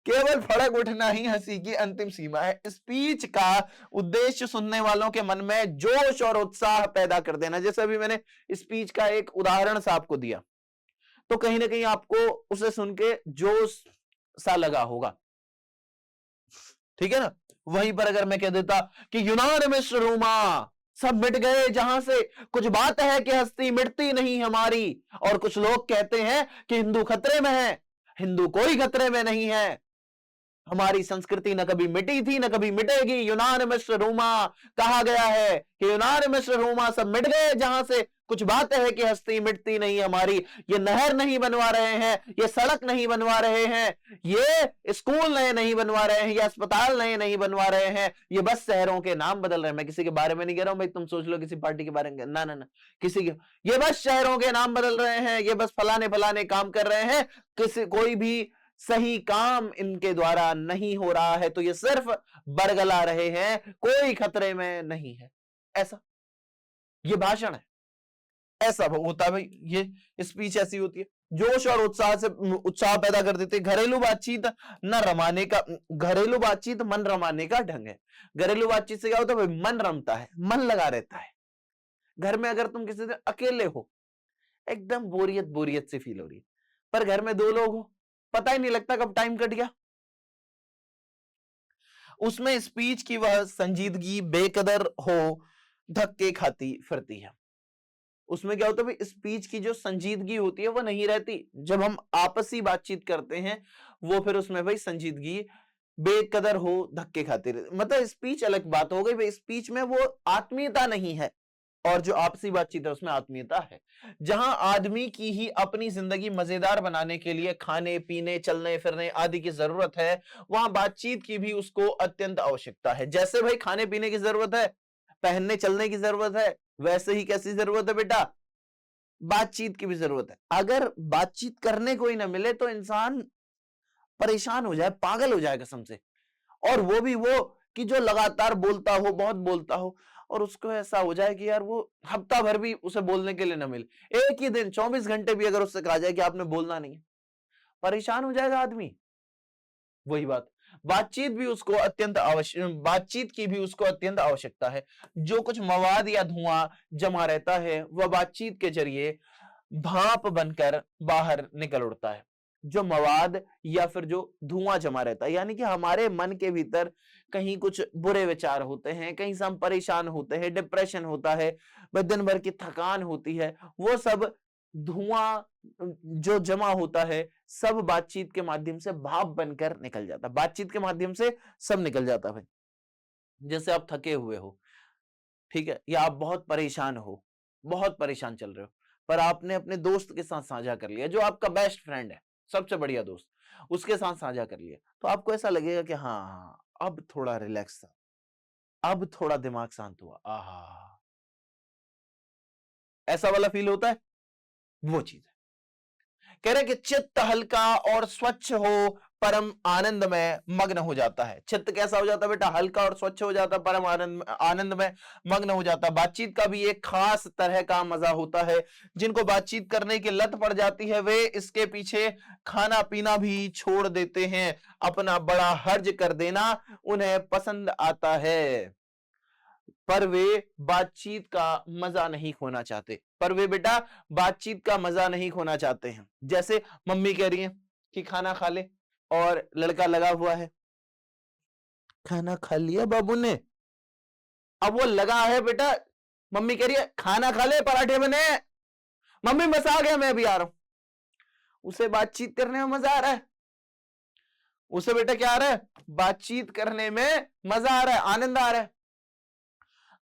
केवल फड़क उठना ही हंसी की अंतिम सीमा है। स्पीच का उद्देश्य सुनने वालों के मन में जोश और उत्साह पैदा कर देना। जैसे अभी मैंने स्पीच का एक उदाहरण सा आपको दिया, तो कहीं ना कहीं आपको उसे सुन के जोश सा लगा होगा। ठीक है ना? वहीं पर अगर मैं कह देता कि यूनानिमस रूमा, सब मिट गए जहां से, कुछ बात है कि हस्ती मिटती नहीं हमारी, और कुछ लोग कहते हैं कि हिंदू खतरे में है। हिंदू कोई खतरे में नहीं है, हमारी संस्कृति न कभी मिटी थी न कभी मिटेगी। यूनान मिस्र रोमा, कहा गया है कि यूनान मिस्र रोमा सब मिट गए जहां से, कुछ बात है कि हस्ती मिटती नहीं हमारी। ये नहर नहीं बनवा रहे हैं, ये सड़क नहीं बनवा रहे हैं, ये स्कूल नए नहीं बनवा रहे हैं, ये अस्पताल नए नहीं बनवा रहे हैं, ये बस शहरों के नाम बदल रहे हैं। मैं किसी के बारे में नहीं कह रहा हूं भाई, तुम सोच लो किसी पार्टी के बारे में, ना ना ना, किसी के, ये बस शहरों के नाम बदल रहे हैं, ये बस फलाने फलाने काम कर रहे हैं, किसी कोई भी सही काम इनके द्वारा नहीं हो रहा है, तो ये सिर्फ बरगला रहे हैं, कोई खतरे में नहीं है। ऐसा ये भाषण है, ऐसा होता है भाई। ये स्पीच ऐसी होती है, जोश और उत्साह से उत्साह पैदा कर देते। घरेलू बातचीत न रमाने का, घरेलू बातचीत मन रमाने का ढंग है। घरेलू बातचीत से क्या होता है भाई? मन रमता है, मन लगा रहता है। घर में अगर तुम किसी दिन अकेले हो, एकदम बोरियत बोरियत से फील हो रही है, पर घर में दो लोग हो, पता ही नहीं लगता कब टाइम कट गया। उसमें स्पीच की वह संजीदगी बेकदर हो धक्के खाती फिरती है। उसमें क्या होता है भाई? स्पीच की जो संजीदगी होती है वो नहीं रहती। जब हम आपसी बातचीत करते हैं, वो फिर उसमें भाई संजीदगी बेकदर हो धक्के खाती रहती, मतलब स्पीच अलग बात हो गई भाई। स्पीच में वो आत्मीयता नहीं है, और जो आपसी बातचीत है उसमें आत्मीयता है। जहां आदमी की ही अपनी जिंदगी मजेदार बनाने के लिए खाने पीने चलने फिरने आदि की जरूरत है, वहां बातचीत की भी उसको अत्यंत आवश्यकता है। जैसे भाई खाने पीने की जरूरत है, पहनने चलने की जरूरत है, वैसे ही कैसी जरूरत है बेटा? बातचीत की भी जरूरत है। अगर बातचीत करने कोई ना मिले तो इंसान परेशान हो जाए, पागल हो जाए कसम से। और वो भी वो कि जो लगातार बोलता हो, बहुत बोलता हो, और उसको ऐसा हो जाए कि यार वो हफ्ता भर भी उसे बोलने के लिए न मिले। एक ही दिन 24 घंटे भी अगर उससे कहा जाए कि आपने बोलना नहीं है, परेशान हो जाएगा आदमी। वही बात, बातचीत भी उसको अत्यंत आवश्यक, बातचीत की भी उसको अत्यंत आवश्यकता है। जो कुछ मवाद या धुआं जमा रहता है वह बातचीत के जरिए भाप बनकर बाहर निकल उड़ता है। जो मवाद या फिर जो धुआं जमा रहता है, यानी कि हमारे मन के भीतर कहीं कुछ बुरे विचार होते हैं, कहीं से हम परेशान होते हैं, डिप्रेशन होता है, दिन भर की थकान होती है, वो सब धुआं जो जमा होता है सब बातचीत के माध्यम से भाप बनकर निकल जाता है। बातचीत के माध्यम से सब निकल जाता है भाई। जैसे आप थके हुए हो, ठीक है, या आप बहुत परेशान हो, बहुत परेशान चल रहे हो, पर आपने अपने दोस्त के साथ साझा कर लिया, जो आपका बेस्ट फ्रेंड है, सबसे बढ़िया दोस्त, उसके साथ साझा कर लिया, तो आपको ऐसा लगेगा कि हाँ हाँ, अब थोड़ा रिलैक्स था, अब थोड़ा दिमाग शांत हुआ, आहा, ऐसा वाला फील होता है, वो चीज है। कह रहे कि चित्त हल्का और स्वच्छ हो, परम आनंद में मग्न हो जाता है। चित्त कैसा हो जाता है बेटा? हल्का और स्वच्छ हो जाता है, परम आनंद में मग्न हो जाता है। बातचीत का भी एक खास तरह का मजा होता है। जिनको बातचीत करने की लत पड़ जाती है वे इसके पीछे खाना पीना भी छोड़ देते हैं। अपना बड़ा हर्ज कर देना उन्हें पसंद आता है, पर वे बातचीत का मजा नहीं खोना चाहते। पर वे बेटा बातचीत का मजा नहीं खोना चाहते हैं। जैसे मम्मी कह रही है कि खाना खा ले, और लड़का लगा हुआ है, खाना खा लिया बाबू ने? अब वो लगा है बेटा, मम्मी कह रही है खाना खा ले, पराठे बने, मम्मी बस आ गया, मैं अभी आ रहा हूं। उसे बातचीत करने में मजा आ रहा है, उसे बेटा क्या आ रहा है? बातचीत करने में मजा आ रहा है, आनंद आ रहा है।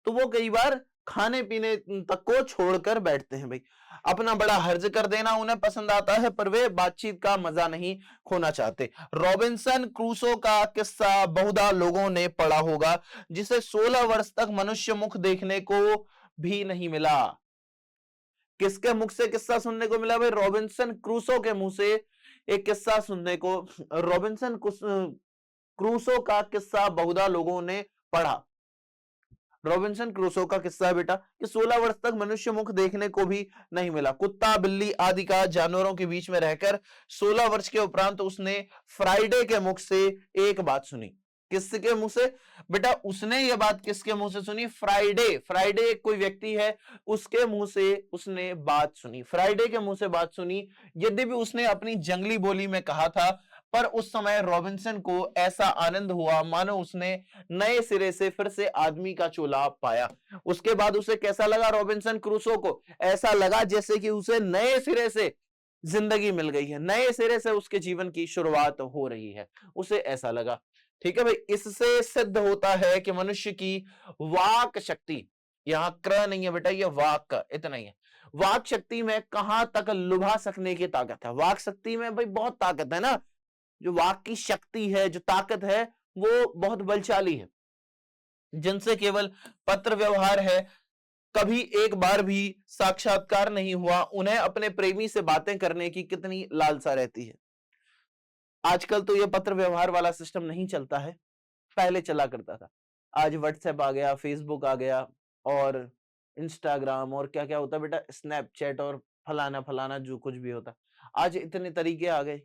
तो वो कई बार खाने पीने तक को छोड़कर बैठते हैं भाई। अपना बड़ा हर्ज कर देना उन्हें पसंद आता है, पर वे बातचीत का मजा नहीं खोना चाहते। रॉबिन्सन क्रूसो का किस्सा बहुधा लोगों ने पढ़ा होगा, जिसे 16 वर्ष तक मनुष्य मुख देखने को भी नहीं मिला। किसके मुख से किस्सा सुनने को मिला भाई? रॉबिन्सन क्रूसो के मुंह से एक किस्सा सुनने को। रॉबिन्सन क्रूसो का किस्सा बहुधा लोगों ने पढ़ा। रॉबिन्सन क्रूसो का किस्सा है बेटा कि 16 वर्ष तक मनुष्य मुख देखने को भी नहीं मिला। कुत्ता बिल्ली आदि का जानवरों के बीच में रहकर 16 वर्ष के उपरांत उसने फ्राइडे के मुख से एक बात सुनी। किसके मुंह से बेटा? उसने ये बात किसके मुंह से सुनी? फ्राइडे। फ्राइडे एक कोई व्यक्ति है, उसके मुंह से उसने बात सुनी, फ्राइडे के मुंह से बात सुनी। यद्यपि उसने अपनी जंगली बोली में कहा था, पर उस समय रॉबिन्सन को ऐसा आनंद हुआ मानो उसने नए सिरे से फिर से आदमी का चोला पाया। उसके बाद उसे कैसा लगा? रॉबिन्सन क्रूसो को ऐसा लगा जैसे कि उसे नए सिरे से जिंदगी मिल गई है, नए सिरे से उसके जीवन की शुरुआत हो रही है, उसे ऐसा लगा। ठीक है भाई, इससे सिद्ध होता है कि मनुष्य की वाक शक्ति, यहां क्र नहीं है बेटा, ये वाक इतना ही है, वाक शक्ति में कहां तक लुभा सकने की ताकत है। वाक शक्ति में भाई बहुत ताकत है ना, जो वाक की शक्ति है, जो ताकत है, वो बहुत बलशाली है। जिनसे केवल पत्र व्यवहार है, कभी एक बार भी साक्षात्कार नहीं हुआ, उन्हें अपने प्रेमी से बातें करने की कितनी लालसा रहती है। आजकल तो ये पत्र व्यवहार वाला सिस्टम नहीं चलता है, पहले चला करता था। आज व्हाट्सएप आ गया, फेसबुक आ गया, और इंस्टाग्राम, और क्या क्या होता है बेटा, स्नैपचैट, और फलाना फलाना जो कुछ भी होता। आज इतने तरीके आ गए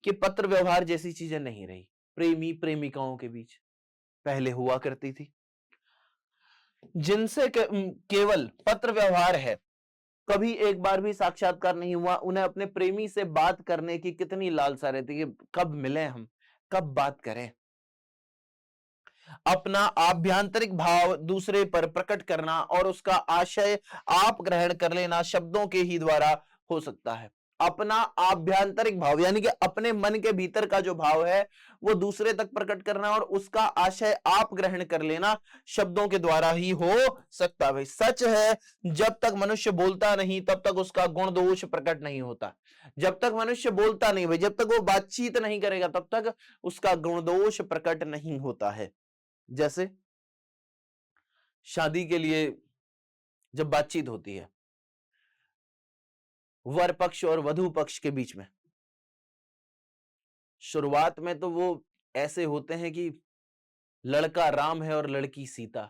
कि पत्र व्यवहार जैसी चीजें नहीं रही प्रेमी प्रेमिकाओं के बीच, पहले हुआ करती थी। जिनसे केवल पत्र व्यवहार है, कभी एक बार भी साक्षात्कार नहीं हुआ, उन्हें अपने प्रेमी से बात करने की कितनी लालसा रहती है, कब मिलें हम, कब बात करें। अपना आभ्यंतरिक भाव दूसरे पर प्रकट करना और उसका आशय आप ग्रहण कर लेना शब्दों के ही द्वारा हो सकता है। अपना आभ्यंतरिक भाव यानी कि अपने मन के भीतर का जो भाव है वो दूसरे तक प्रकट करना और उसका आशय आप ग्रहण कर लेना शब्दों के द्वारा ही हो सकता है। भाई सच है, जब तक मनुष्य बोलता नहीं तब तक उसका गुण दोष प्रकट नहीं होता। जब तक मनुष्य बोलता नहीं भाई, जब तक वो बातचीत नहीं करेगा तब तक उसका गुण दोष प्रकट नहीं होता है। जैसे शादी के लिए जब बातचीत होती है वर पक्ष और वधु पक्ष के बीच में, शुरुआत में तो वो ऐसे होते हैं कि लड़का राम है और लड़की सीता।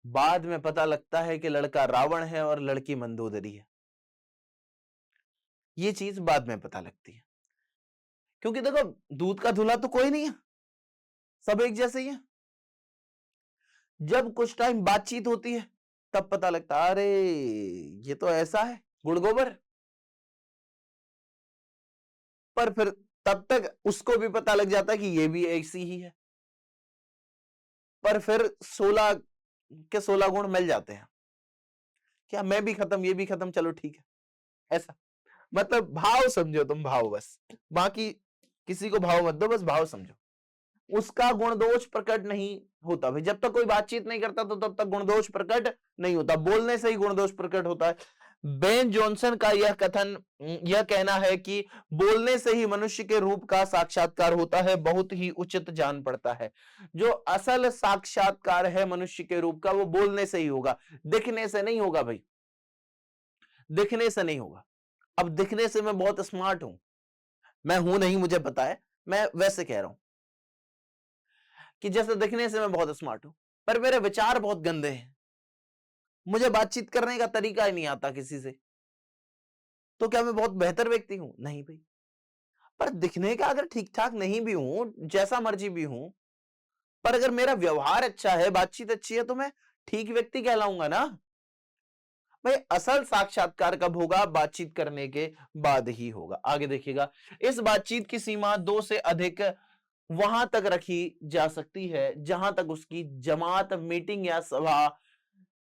बाद में पता लगता है कि लड़का रावण है और लड़की मंदोदरी है। ये चीज बाद में पता लगती है, क्योंकि देखो दूध का धुला तो कोई नहीं है, सब एक जैसे ही है। जब कुछ टाइम बातचीत होती है तब पता लगता अरे ये तो ऐसा है गुड़ गोबर। पर फिर तब तक उसको भी पता लग जाता है कि ये भी ऐसी ही है। पर फिर 16 के 16 गुण मिल जाते हैं, क्या मैं भी खत्म ये भी खत्म, चलो ठीक है, ऐसा। मतलब भाव समझो तुम, भाव बस, बाकी किसी को भाव मत दो, बस भाव समझो। उसका गुण दोष प्रकट नहीं होता भाई, जब तक कोई बातचीत नहीं करता तो तब तक गुण दोष प्रकट नहीं होता, बोलने से ही गुण दोष प्रकट होता है। बेन जॉनसन का यह कथन, यह कहना है कि बोलने से ही मनुष्य के रूप का साक्षात्कार होता है, बहुत ही उचित जान पड़ता है। जो असल साक्षात्कार है मनुष्य के रूप का, वो बोलने से ही होगा, दिखने से नहीं होगा भाई, दिखने से नहीं होगा। अब दिखने से मैं बहुत स्मार्ट हूं, मैं हूं नहीं मुझे पता है, मैं वैसे कह रहा हूं कि जैसे दिखने से मैं बहुत स्मार्ट हूं, पर मेरे विचार बहुत गंदे हैं, मुझे बातचीत करने का तरीका ही नहीं आता किसी से, तो क्या मैं बहुत बेहतर व्यक्ति हूं? नहीं भाई। पर दिखने का अगर ठीक ठाक नहीं भी हूं, जैसा मर्जी भी हूं, पर अगर मेरा व्यवहार अच्छा है, बातचीत अच्छी है, तो मैं ठीक व्यक्ति कहलाऊंगा ना भाई। असल साक्षात्कार कब होगा? बातचीत करने के बाद ही होगा। आगे देखिएगा, इस बातचीत की सीमा दो से अधिक वहां तक रखी जा सकती है जहां तक उसकी जमात, मीटिंग या सभा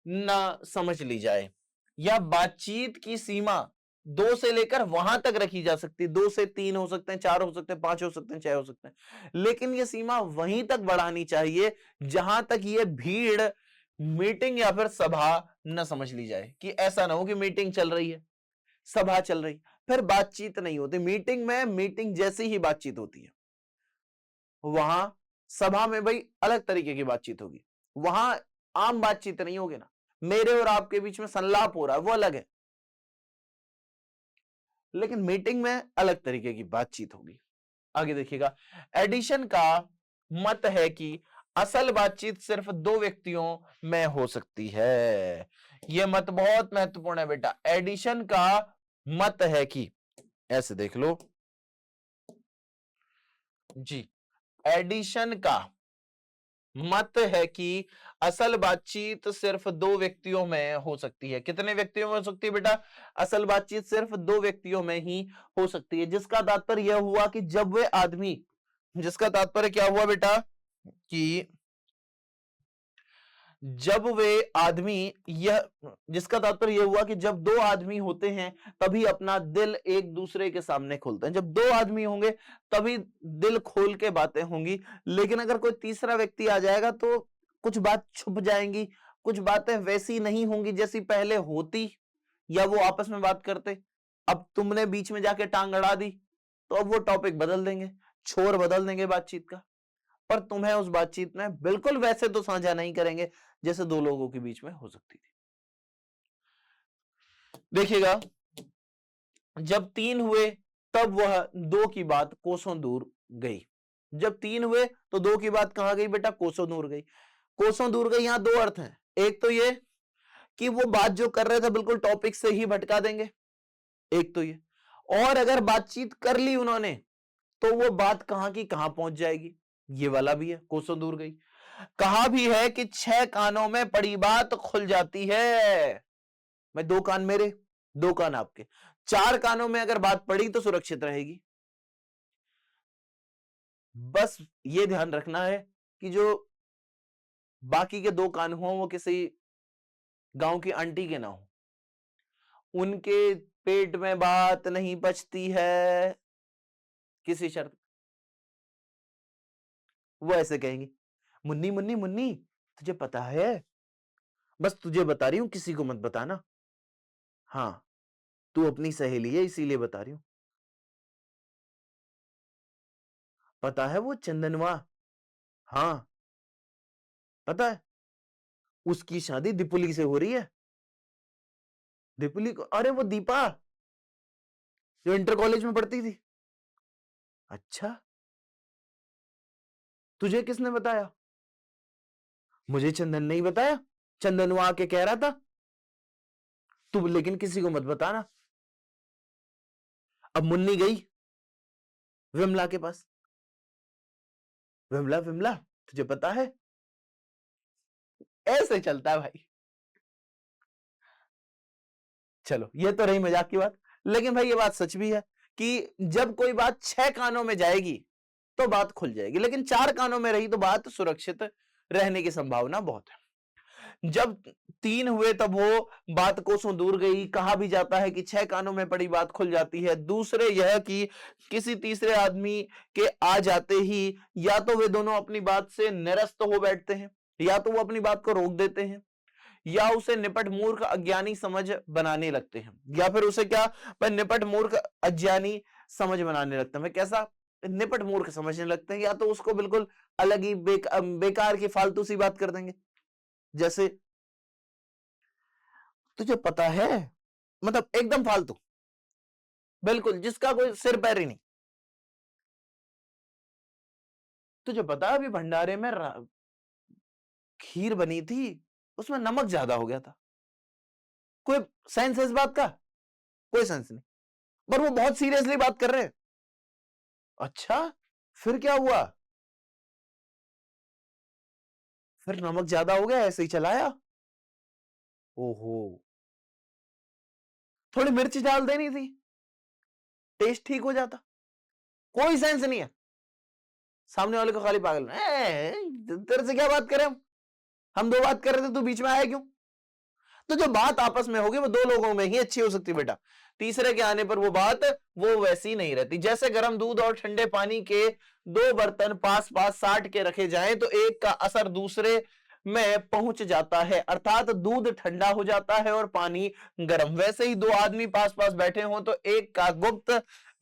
न समझ ली जाए। या बातचीत की सीमा दो से लेकर वहां तक रखी जा सकती है, 2 से 3 हो सकते हैं, 4 हो सकते हैं, 5 हो सकते हैं, 6 हो सकते हैं, लेकिन यह सीमा वहीं तक बढ़ानी चाहिए जहां तक यह भीड़, मीटिंग या फिर सभा न समझ ली जाए। कि ऐसा ना हो कि मीटिंग चल रही है, सभा चल रही, फिर बातचीत नहीं होती। मीटिंग में मीटिंग जैसी ही बातचीत होती है, वहां सभा में भाई अलग तरीके की बातचीत होगी, वहां आम बातचीत नहीं होगी ना, मेरे और आपके बीच में संलाप हो रहा है वो अलग है, लेकिन मीटिंग में अलग तरीके की बातचीत होगी। आगे देखिएगा, एडिशन का मत है कि असल बातचीत सिर्फ दो व्यक्तियों में हो सकती है। यह मत बहुत महत्वपूर्ण है बेटा। एडिशन का मत है कि, ऐसे देख लो जी, एडिशन का मत है कि असल बातचीत सिर्फ दो व्यक्तियों में हो सकती है। कितने व्यक्तियों में हो सकती है बेटा? असल बातचीत सिर्फ दो व्यक्तियों में ही हो सकती है। जिसका तात्पर्य यह हुआ कि जब वे आदमी, जिसका तात्पर्य क्या हुआ बेटा कि जब वे आदमी, यह जिसका तात्पर्य यह हुआ कि जब दो आदमी होते हैं तभी अपना दिल एक दूसरे के सामने खोलते हैं। जब दो आदमी होंगे तभी दिल खोल के बातें होंगी, लेकिन अगर कोई तीसरा व्यक्ति आ जाएगा तो कुछ बात छुप जाएंगी, कुछ बातें वैसी नहीं होंगी जैसी पहले होती, या वो आपस में बात करते। अब तुमने बीच में जाके टांग अड़ा दी तो अब वो टॉपिक बदल देंगे, छोर बदल देंगे बातचीत का, पर तुम्हें उस बातचीत में बिल्कुल वैसे तो साझा नहीं करेंगे जैसे दो लोगों के बीच में हो सकती थी। देखिएगा, जब 3 हुए तब वह दो की बात कोसों दूर गई। जब 3 हुए तो दो की बात कहां गई बेटा? कोसों दूर गई। कोसों दूर गई, यहां दो अर्थ हैं। एक तो ये कि वो बात जो कर रहे थे बिल्कुल टॉपिक से ही भटका देंगे, एक तो ये, और अगर बातचीत कर ली उन्होंने तो वो बात कहां की कहां पहुंच जाएगी, ये वाला भी है, कोसों दूर गई। कहा भी है कि 6 कानों में पड़ी बात खुल जाती है। मैं 2 कान मेरे, 2 कान आपके, 4 कानों में अगर बात पड़ी तो सुरक्षित रहेगी। बस ये ध्यान रखना है कि जो बाकी के 2 कान हों वो किसी गांव की आंटी के ना हो, उनके पेट में बात नहीं पचती है किसी शर्त। वो ऐसे कहेंगी, मुन्नी मुन्नी मुन्नी, तुझे पता है, बस तुझे बता रही हूं, किसी को मत बताना। हाँ, तू अपनी सहेली है इसीलिए बता रही हूं। पता है वो चंदनवा, हाँ पता है, उसकी शादी दीपुली से हो रही है। दीपुली को, अरे वो दीपा जो इंटर कॉलेज में पढ़ती थी। अच्छा, तुझे किसने बताया? मुझे चंदन नहीं बताया, चंदन वहां आके कह रहा था, तू लेकिन किसी को मत बताना। अब मुन्नी गई विमला के पास, विमला विमला तुझे पता है, ऐसे चलता है भाई। चलो ये तो रही मजाक की बात, लेकिन भाई ये बात सच भी है कि जब कोई बात 6 कानों में जाएगी तो बात खुल जाएगी, लेकिन 4 कानों में रही तो बात सुरक्षित रहने की संभावना बहुत है। जब 3 हुए तब वो बात कोसों दूर गई। कहा भी जाता है कि 6 कानों में पड़ी बात खुल जाती है। दूसरे यह कि किसी तीसरे आदमी के आ जाते ही या तो वे दोनों अपनी बात से निरस्त हो बैठते हैं, या तो वो अपनी बात को रोक देते हैं, या उसे निपट मूर्ख अज्ञानी समझ बनाने लगते हैं, या फिर उसे क्या भाई निपट मूर्ख अज्ञानी समझ बनाने लगते हैं। भाई कैसा निपट मूर्ख समझने लगते हैं, या तो उसको बिल्कुल अलग ही बेकार की फालतू सी बात कर देंगे। जैसे तुझे पता है, मतलब एकदम फालतू, बिल्कुल जिसका कोई सिर पैर ही नहीं। तुझे पता है अभी भंडारे में खीर बनी थी, उसमें नमक ज्यादा हो गया था। कोई सेंस है इस बात का? कोई सेंस नहीं, पर वो बहुत सीरियसली बात कर रहे हैं। अच्छा फिर क्या हुआ? फिर नमक ज्यादा हो गया, ऐसे ही चलाया। ओहो, थोड़ी मिर्च डाल देनी थी, टेस्ट ठीक हो जाता। कोई सेंस नहीं है। सामने वाले को खाली पागल तेरे से क्या बात करें हम 2 बात कर रहे थे, तू बीच में आया क्यों? तो जो बात आपस में होगी वो 2 लोगों में ही अच्छी हो सकती है बेटा, तीसरे के आने पर वो बात वो वैसी नहीं रहती। जैसे गर्म दूध और ठंडे पानी के 2 बर्तन पास पास साट के रखे जाएं तो एक का असर दूसरे में पहुंच जाता है, अर्थात दूध ठंडा हो जाता है और पानी गर्म। वैसे ही 2 आदमी पास पास बैठे हों तो एक का गुप्त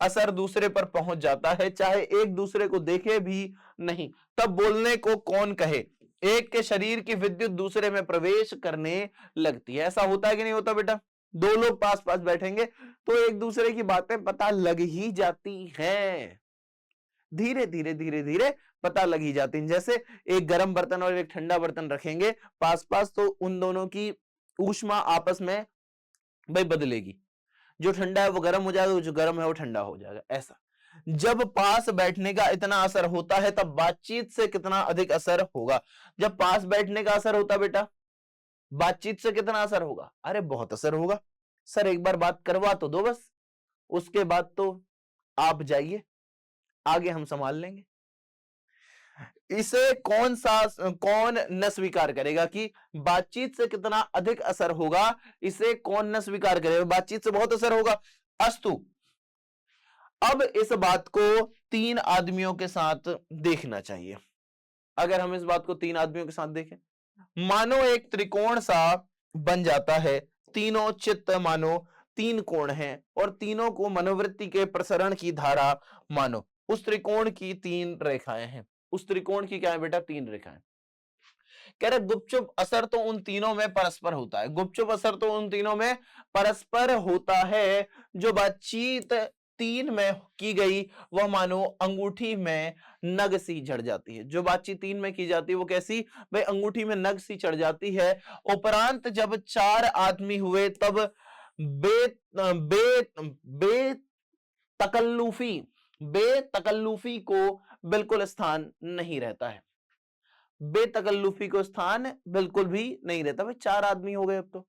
असर दूसरे पर पहुंच जाता है, चाहे एक दूसरे को देखे भी नहीं। तब बोलने को कौन कहे, एक के शरीर की विद्युत दूसरे में प्रवेश करने लगती है। ऐसा होता है कि नहीं होता बेटा? 2 लोग पास पास बैठेंगे तो एक दूसरे की बातें पता लग ही जाती हैं, धीरे धीरे धीरे धीरे पता लग ही जाती है। जैसे एक गर्म बर्तन और एक ठंडा बर्तन रखेंगे पास पास तो उन दोनों की ऊष्मा आपस में भाई बदलेगी, जो ठंडा है वो गर्म हो जाएगा, जो गर्म है वो ठंडा हो जाएगा। ऐसा जब पास बैठने का इतना असर होता है तब बातचीत से कितना अधिक असर होगा। जब पास बैठने का असर होता बेटा, बातचीत से कितना असर होगा? अरे बहुत असर होगा। सर एक बार बात करवा तो दो बस, उसके बाद तो आप जाइए, आगे हम संभाल लेंगे। इसे कौन न स्वीकार करेगा कि बातचीत से कितना अधिक असर होगा? इसे कौन न स्वीकार करेगा? बातचीत से बहुत असर होगा। अस्तु, अब इस बात को 3 आदमियों के साथ देखना चाहिए। अगर हम इस बात को 3 आदमियों के साथ देखें, मानो एक त्रिकोण सा बन जाता है। तीनों चित्त मानो 3 कोण हैं और तीनों को मनोवृत्ति के प्रसरण की धारा मानो उस त्रिकोण की 3 रेखाएं हैं। उस त्रिकोण की क्या है बेटा? 3 रेखाएं। कह रहे गुपचुप असर तो उन तीनों में परस्पर होता है। गुपचुप असर तो उन तीनों में परस्पर होता है। जो बातचीत 3 में की गई वह मानो अंगूठी में नग सी चढ़ जाती है। जो बातचीत 3 में की जाती है वो कैसी? भाई अंगूठी में नग सी चढ़ जाती है। उपरांत जब 4 आदमी हुए तब बे बे बे तकल्लुफी बेतकल्लुफी को बिल्कुल स्थान नहीं रहता है। बेतकल्लुफी को स्थान बिल्कुल भी नहीं रहता। भाई 4 आदमी हो गए अब तो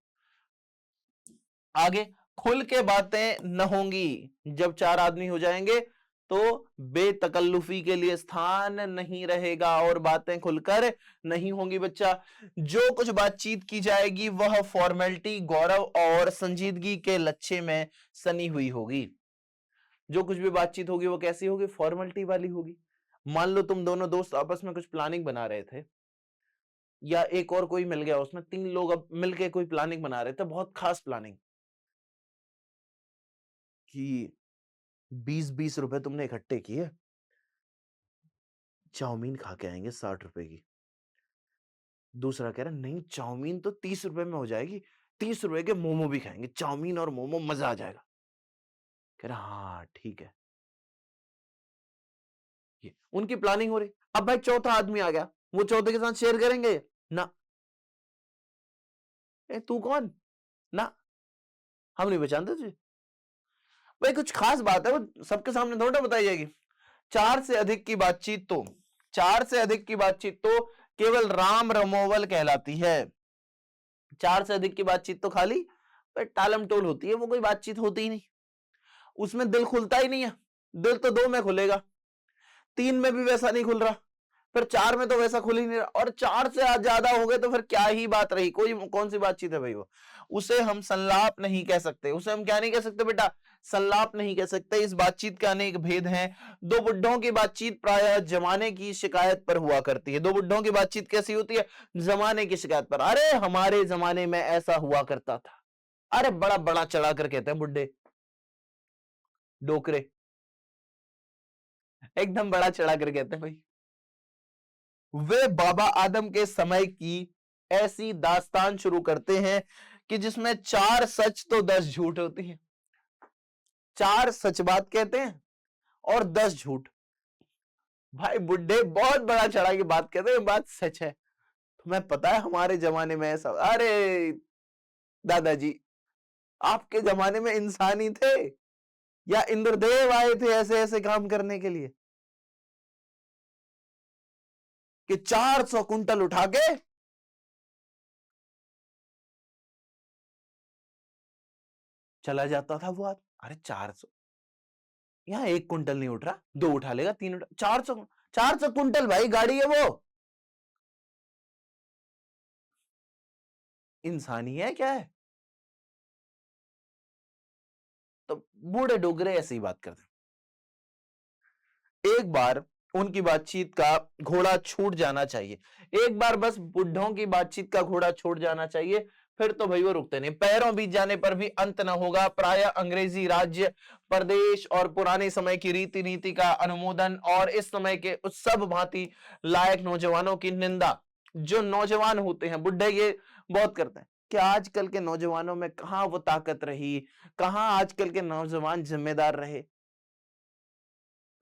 आगे खुल के बातें न होंगी। जब 4 आदमी हो जाएंगे तो बेतकल्लुफी के लिए स्थान नहीं रहेगा और बातें खुलकर नहीं होंगी। बच्चा जो कुछ बातचीत की जाएगी वह फॉर्मेलिटी, गौरव और संजीदगी के लच्छे में सनी हुई होगी। जो कुछ भी बातचीत होगी वो कैसी होगी? फॉर्मेलिटी वाली होगी। मान लो तुम दोनों दोस्त आपस में कुछ प्लानिंग बना रहे थे, या एक और कोई मिल गया, उसमें 3 लोग अब मिलके कोई प्लानिंग बना रहे थे, बहुत खास प्लानिंग कि 20-20 रुपए तुमने इकट्ठे किए, चाउमीन खा के आएंगे 60 रुपए की। दूसरा कह रहा नहीं, चाउमीन तो 30 रुपए में हो जाएगी, 30 रुपए के मोमो भी खाएंगे, चाउमीन और मोमो मजा आ जाएगा। कह रहा हाँ ठीक है। ये उनकी प्लानिंग हो रही। अब भाई चौथा आदमी आ गया, वो चौथे के साथ शेयर करेंगे ना? तू कौन ना, हम नहीं पहचानते तुझे। भाई कुछ खास बात है वो सबके सामने थोड़ा बताई जाएगी। 4 से अधिक की बातचीत तो 4 से अधिक की बातचीत तो केवल राम रमोवल कहलाती है। 4 से अधिक की बातचीत तो खाली तो टालम टोल होती है, वो कोई बातचीत होती ही नहीं, उसमें दिल खुलता ही नहीं है। दिल तो 2 में खुलेगा, 3 में भी वैसा नहीं खुल रहा, फिर 4 में तो वैसा खुल ही नहीं रहा, और 4 से ज्यादा हो गए तो फिर क्या ही बात रही, कोई कौन सी बातचीत है भाई वो। उसे हम संलाप नहीं कह सकते, उसे हम क्या नहीं कह सकते बेटा, संलाप नहीं कह सकते। इस बातचीत के अनेक भेद हैं। दो बुड्ढों की बातचीत प्रायः जमाने की शिकायत पर हुआ करती है। दो बुड्ढों की बातचीत कैसी होती है, जमाने की शिकायत पर। अरे हमारे जमाने में ऐसा हुआ करता था, अरे बड़ा बड़ा चढ़ा कर कहते हैं बुड्ढे, डोकरे एकदम बड़ा चढ़ा कर कहते हैं भाई। वे बाबा आदम के समय की ऐसी दास्तान शुरू करते हैं कि जिसमें 4 सच तो 10 झूठ होती हैं। 4 सच बात कहते हैं और 10 झूठ। भाई बुड्ढे बहुत बड़ा चढ़ा के बात कहते हैं, बात सच है। तुम्हें पता है हमारे जमाने में ऐसा, अरे दादाजी आपके जमाने में इंसान ही थे या इंद्रदेव आए थे ऐसे ऐसे काम करने के लिए कि 400 कुंटल उठा के चला जाता था वो आदमी। अरे 400, यहां 1 कुंटल नहीं उठ रहा, 2 उठा लेगा, 3 उठा, 400 कुंटल भाई गाड़ी है वो। इंसान ही है क्या है? तो बूढ़े डोगरे ऐसे ही बात करते हैं। एक बार उनकी बातचीत का घोड़ा छूट जाना चाहिए, एक बार बस बुढ़ों की बातचीत का घोड़ा छूट जाना चाहिए, फिर तो भाई वो रुकते नहीं। पैरों बीत जाने पर भी अंत न होगा। प्रायः अंग्रेजी राज्य प्रदेश और पुराने समय की रीति नीति का अनुमोदन और इस समय के उस सब भांति लायक नौजवानों की निंदा। जो नौजवान होते हैं, बुढ़े ये बहुत करते हैं कि आजकल के नौजवानों में कहां वो ताकत रही, कहां आजकल के नौजवान जिम्मेदार रहे।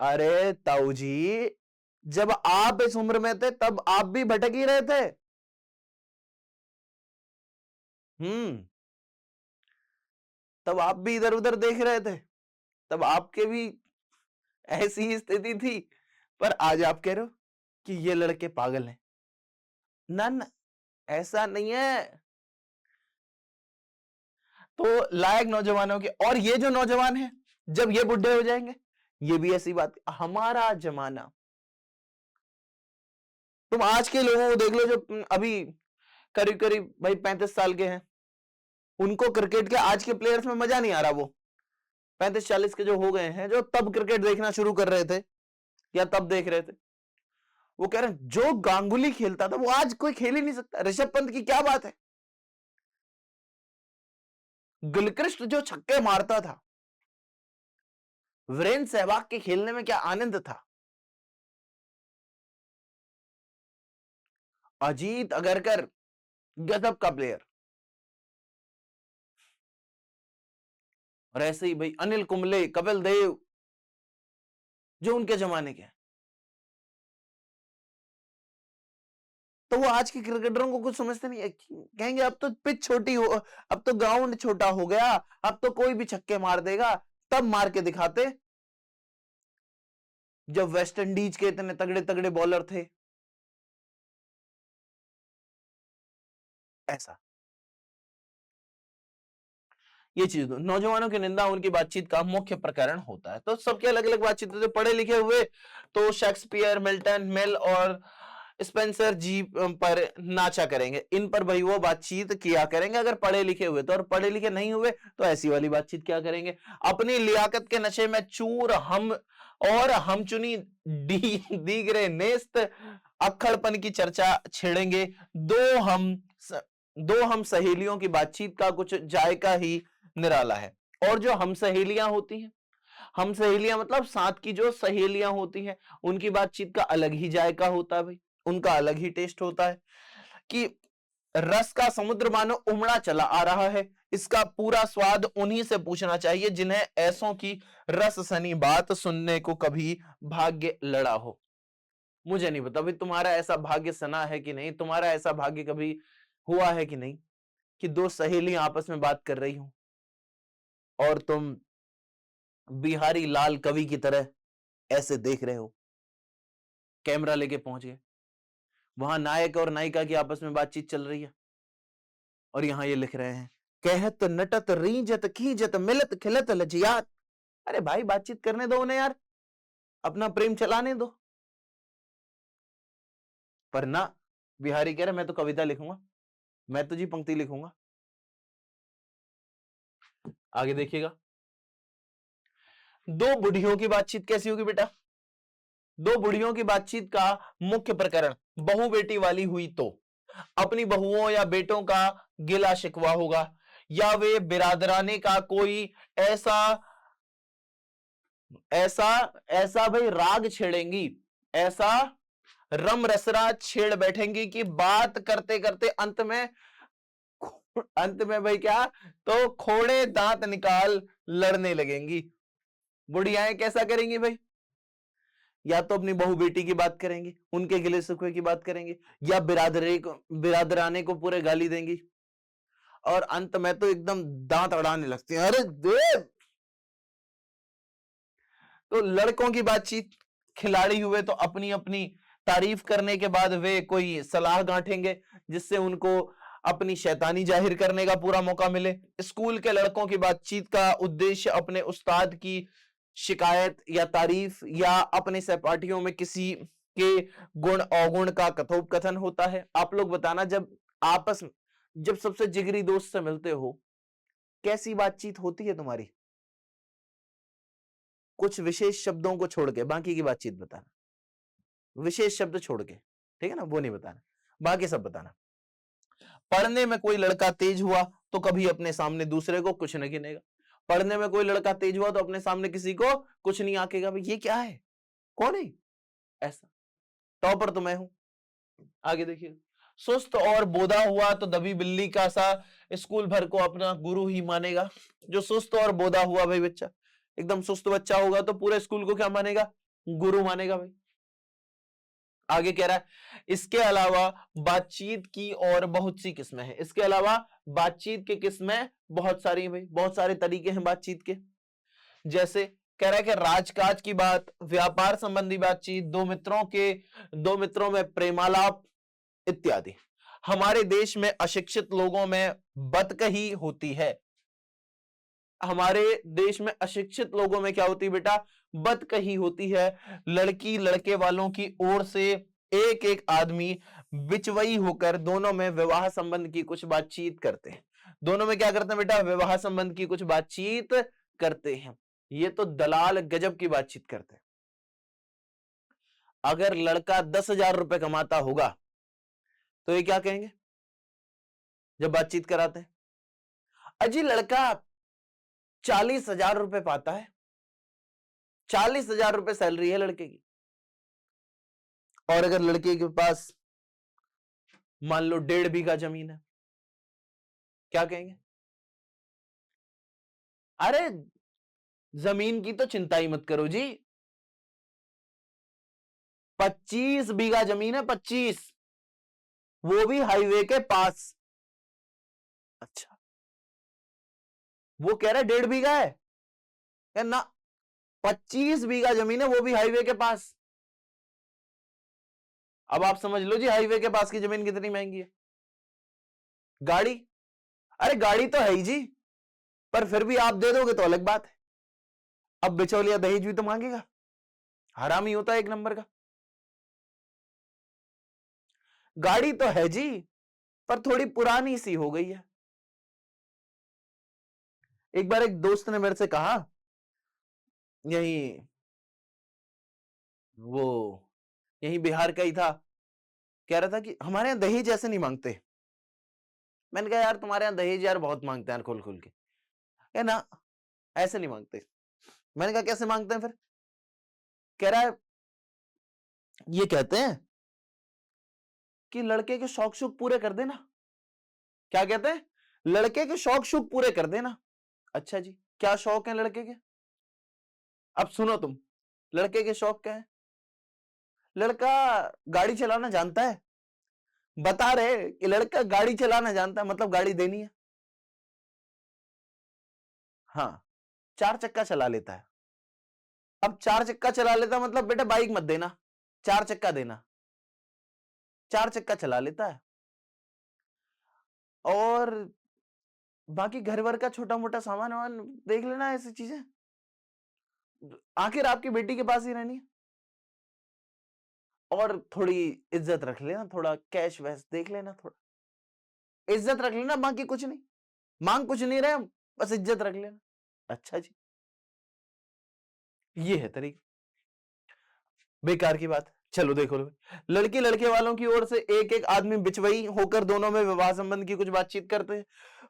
अरे ताऊ जी, जब आप इस उम्र में थे तब आप भी भटक ही रहे थे। हम्म, तब आप भी इधर उधर देख रहे थे, तब आपके भी ऐसी ही स्थिति थी। पर आज आप कह रहे हो कि ये लड़के पागल हैं। ना ना, ऐसा नहीं है। तो लायक नौजवानों के, और ये जो नौजवान है जब ये बुढ़े हो जाएंगे, ये भी ऐसी बात। हमारा जमाना, तुम आज के लोगों को देख लो जो अभी करीब करीब भाई 35 साल के हैं, उनको क्रिकेट के आज के प्लेयर्स में मजा नहीं आ रहा। वो 35-40 के जो हो गए हैं, जो तब क्रिकेट देखना शुरू कर रहे थे या तब देख रहे थे, वो कह रहे हैं जो गांगुली खेलता था वो आज कोई खेल ही नहीं सकता। ऋषभ पंत की क्या बात है, गिलक्रिस्ट जो छक्के मारता था, वीरेंद्र सहवाग के खेलने में क्या आनंद था। अजीत अगरकर गजब का प्लेयर। और ऐसे ही भाई अनिल कुंबले, कपिल देव, जो उनके जमाने के हैं। तो वो आज के क्रिकेटरों को कुछ समझते नहीं है, कहेंगे अब तो पिच छोटी हो, अब तो ग्राउंड छोटा हो गया, अब तो कोई भी छक्के मार देगा। तब मार के दिखाते जब वेस्ट इंडीज के इतने तगड़े तगड़े बॉलर थे। ऐसा ये चीज नौजवानों की निंदा उनकी बातचीत का मुख्य प्रकरण होता है। तो सबके अलग अलग बातचीत होते, पढ़े लिखे हुए तो शेक्सपियर, मिल्टन, मिल और स्पेंसर जी पर नाचा करेंगे, इन पर भाई वो बातचीत किया करेंगे अगर पढ़े लिखे हुए तो। और पढ़े लिखे नहीं हुए तो ऐसी वाली बातचीत क्या करेंगे। अपनी लियाकत के नशे में चूर हम और हम चुनी दीगरे नेस्त अक्खड़पन की चर्चा छेड़ेंगे। दो हम सहेलियों की बातचीत का कुछ जायका ही निराला है। और जो हम सहेलियां होती हैं, हम सहेलियां मतलब साथ की जो सहेलियां होती हैं, उनकी बातचीत का अलग ही जायका होता है भाई, उनका अलग ही टेस्ट होता है। कि रस का समुद्र मानो उमड़ा चला आ रहा है, इसका पूरा स्वाद उन्हीं से पूछना चाहिए जिन्हें ऐसों की रस सनी बात सुनने को कभी भाग्य लड़ा हो। मुझे नहीं पता भाई तुम्हारा ऐसा भाग्य सना है कि नहीं, तुम्हारा ऐसा भाग्य कभी हुआ है कि नहीं कि दो सहेलियां आपस में बात कर रही हो और तुम बिहारी लाल कवि की तरह ऐसे देख रहे हो, कैमरा लेके पहुंच गए, वहां नायक और नायिका की आपस में बातचीत चल रही है और यहां ये लिख रहे हैं कहत नटत रीजत खीजत मिलत खिलत लजियात। अरे भाई बातचीत करने दो उन्हें यार, अपना प्रेम चलाने दो। पर ना, बिहारी कह रहे मैं तो कविता लिखूंगा, मैं तो जी पंक्ति लिखूंगा। आगे देखिएगा, दो बुढ़ियों की बातचीत कैसी होगी बेटा? दो बुढ़ियों की बातचीत का मुख्य प्रकरण बहू बेटी वाली हुई तो अपनी बहुओं या बेटों का गिला शिकवा होगा, या वे बिरादराने का कोई ऐसा ऐसा ऐसा भाई राग छेड़ेंगी, ऐसा रम रसरा छेड़ बैठेंगी कि बात करते करते अंत में भाई क्या, तो खोड़े दांत निकाल लड़ने लगेंगी। बुढ़ियाएं कैसा करेंगी भाई? या तो अपनी बहू बेटी की बात करेंगी, उनके गिले शिकवे की बात करेंगी, या बिरादराने को पूरे गाली देंगी, और अंत में तो एकदम दांत अड़ाने लगती हैं, अरे देव। तो लड़कों की बातचीत, खिलाड़ी हुए तो अपनी अपनी तारीफ करने के बाद वे कोई सलाह गांठेंगे जिससे उनको अपनी शैतानी जाहिर करने का पूरा मौका मिले। स्कूल के लड़कों की बातचीत का उद्देश्य अपने उस्ताद की शिकायत या तारीफ या अपने सहपाठियों में किसी के गुण अवगुण का कथोपकथन होता है। आप लोग बताना, जब सबसे जिगरी दोस्त से मिलते हो, कैसी बातचीत होती है तुम्हारी? कुछ विशेष शब्दों को छोड़ के बाकी की बातचीत बताना, विशेष शब्द छोड़ के, ठीक है ना, वो नहीं बताना, बाकी सब बताना। पढ़ने में कोई लड़का तेज हुआ तो कभी अपने सामने दूसरे को कुछ नहीं गिनेगा। पढ़ने में कोई लड़का तेज हुआ तो अपने सामने किसी को कुछ नहीं आकेगा, भाई ये क्या है, कौन है ऐसा, टॉपर तो मैं हूं। आगे देखिए, सुस्त और बोधा हुआ तो दबी बिल्ली का सा स्कूल भर को अपना गुरु ही मानेगा। जो सुस्त और बोधा हुआ भाई बच्चा, एकदम सुस्त बच्चा होगा तो पूरे स्कूल को क्या मानेगा? गुरु मानेगा भाई। आगे कह रहा है, इसके अलावा बातचीत की और बहुत सी किस्में हैं। इसके अलावा बातचीत की किस्में बहुत सारी भाई, बहुत सारे तरीके हैं बातचीत के। जैसे कह रहा है कि राजकाज की बात, व्यापार संबंधी बातचीत, दो मित्रों में प्रेमालाप इत्यादि। हमारे देश में अशिक्षित लोगों में बतकही होती है। हमारे देश में अशिक्षित लोगों में क्या होती है बेटा? बतकही होती है। लड़की लड़के वालों की ओर से एक एक आदमी बिचवई होकर दोनों में विवाह संबंध की कुछ बातचीत करते हैं। दोनों में क्या करते हैं बेटा? विवाह संबंध की कुछ बातचीत करते हैं। ये तो दलाल गजब की बातचीत करते हैं। अगर लड़का 10,000 रुपए कमाता होगा तो ये क्या कहेंगे जब बातचीत कराते हैं? अजी लड़का 40,000 रुपए पाता है, 40,000 रुपए सैलरी है लड़के की, और अगर लड़के के पास मान लो 1.5 बीघा जमीन है, क्या कहेंगे? अरे जमीन की तो चिंता ही मत करो जी, 25 बीघा जमीन है, 25, वो भी हाईवे के पास। अच्छा, वो कह रहा है 1.5 बीघा है ना, 25 बीघा जमीन है, वो भी हाईवे के पास। अब आप समझ लो जी हाईवे के पास की जमीन कितनी महंगी है। गाड़ी, अरे गाड़ी तो है ही जी, पर फिर भी आप दे दोगे तो अलग बात है। अब बिचौलिया दहेज भी तो मांगेगा, हरामी होता है एक नंबर का। गाड़ी तो है जी, पर थोड़ी पुरानी सी हो गई है। एक बार एक दोस्त ने मेरे से कहा, यही वो यही बिहार का ही था, कह रहा था कि हमारे यहां दहेज ऐसे नहीं मांगते। मैंने कहा यार तुम्हारे यहां दहेज यार बहुत मांगते हैं, खोल खोल के, है ना, ऐसे नहीं मांगते। मैंने कहा कैसे मांगते हैं फिर? कह रहा है ये कहते हैं कि लड़के के शौक शुक पूरे कर देना। क्या कहते हैं? लड़के के शौक शुक पूरे कर देना। अच्छा जी, क्या शौक है लड़के के? अब सुनो तुम, लड़के के शौक क्या है? लड़का गाड़ी चलाना जानता है, बता रहे कि लड़का गाड़ी चलाना जानता है, मतलब गाड़ी देनी है। हाँ, 4 चक्का चला लेता है। अब 4 चक्का चला लेता मतलब बेटा बाइक मत देना, 4 चक्का देना। 4 चक्का चला लेता है, और बाकी घर भर का छोटा मोटा सामान वामान देख लेना, ऐसी चीजें आखिर आपकी बेटी के पास ही रहनी है। और थोड़ी इज्जत रख लेना, थोड़ा कैश वैश देख लेना, थोड़ा इज्जत रख लेना, बाकी कुछ नहीं। मांग कुछ नहीं रहे हम, बस इज्जत रख लेना। अच्छा जी, ये है तरीका। बेकार की बात। चलो देखो, लड़की लड़के वालों की ओर से एक एक आदमी बिचवई होकर दोनों में विवाह संबंध की कुछ बातचीत करते हैं।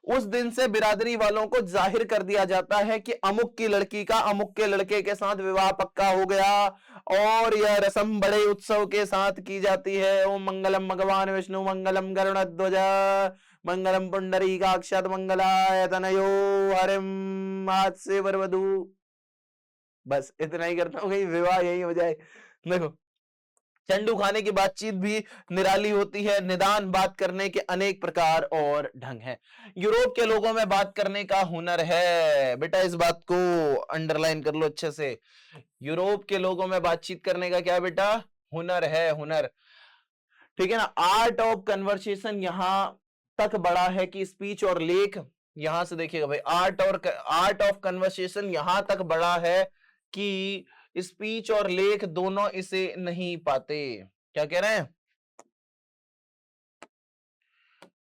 उस दिन से बिरादरी वालों को जाहिर कर दिया जाता है कि अमुक की लड़की का अमुक के लड़के के साथ विवाह पक्का हो गया, और यह रस्म बड़े उत्सव के साथ की जाती है। ओम मंगलम भगवान विष्णु मंगलम गरुड़ध्वज मंगलम पुंडरीकाक्षात मंगलाय तनयो हरिम। आज से वरवधू, बस इतना ही करता हूँ, कहीं विवाह यही हो जाए। देखो, चंडू खाने की बातचीत भी निराली होती है। निदान बात करने के अनेक प्रकार और ढंग हैं। यूरोप के लोगों में बात करने का हुनर है। बेटा इस बात को अंडरलाइन कर लो अच्छे से। यूरोप के लोगों में बातचीत करने का क्या बेटा? हुनर है, हुनर। ठीक है ना। आर्ट ऑफ कन्वर्सेशन यहां तक बढ़ा है कि स्पीच और लेख, यहां से देखिएगा भाई, आर्ट ऑफ कन्वर्सेशन यहां तक बढ़ा है कि स्पीच और लेख दोनों इसे नहीं पाते। क्या कह रहे हैं?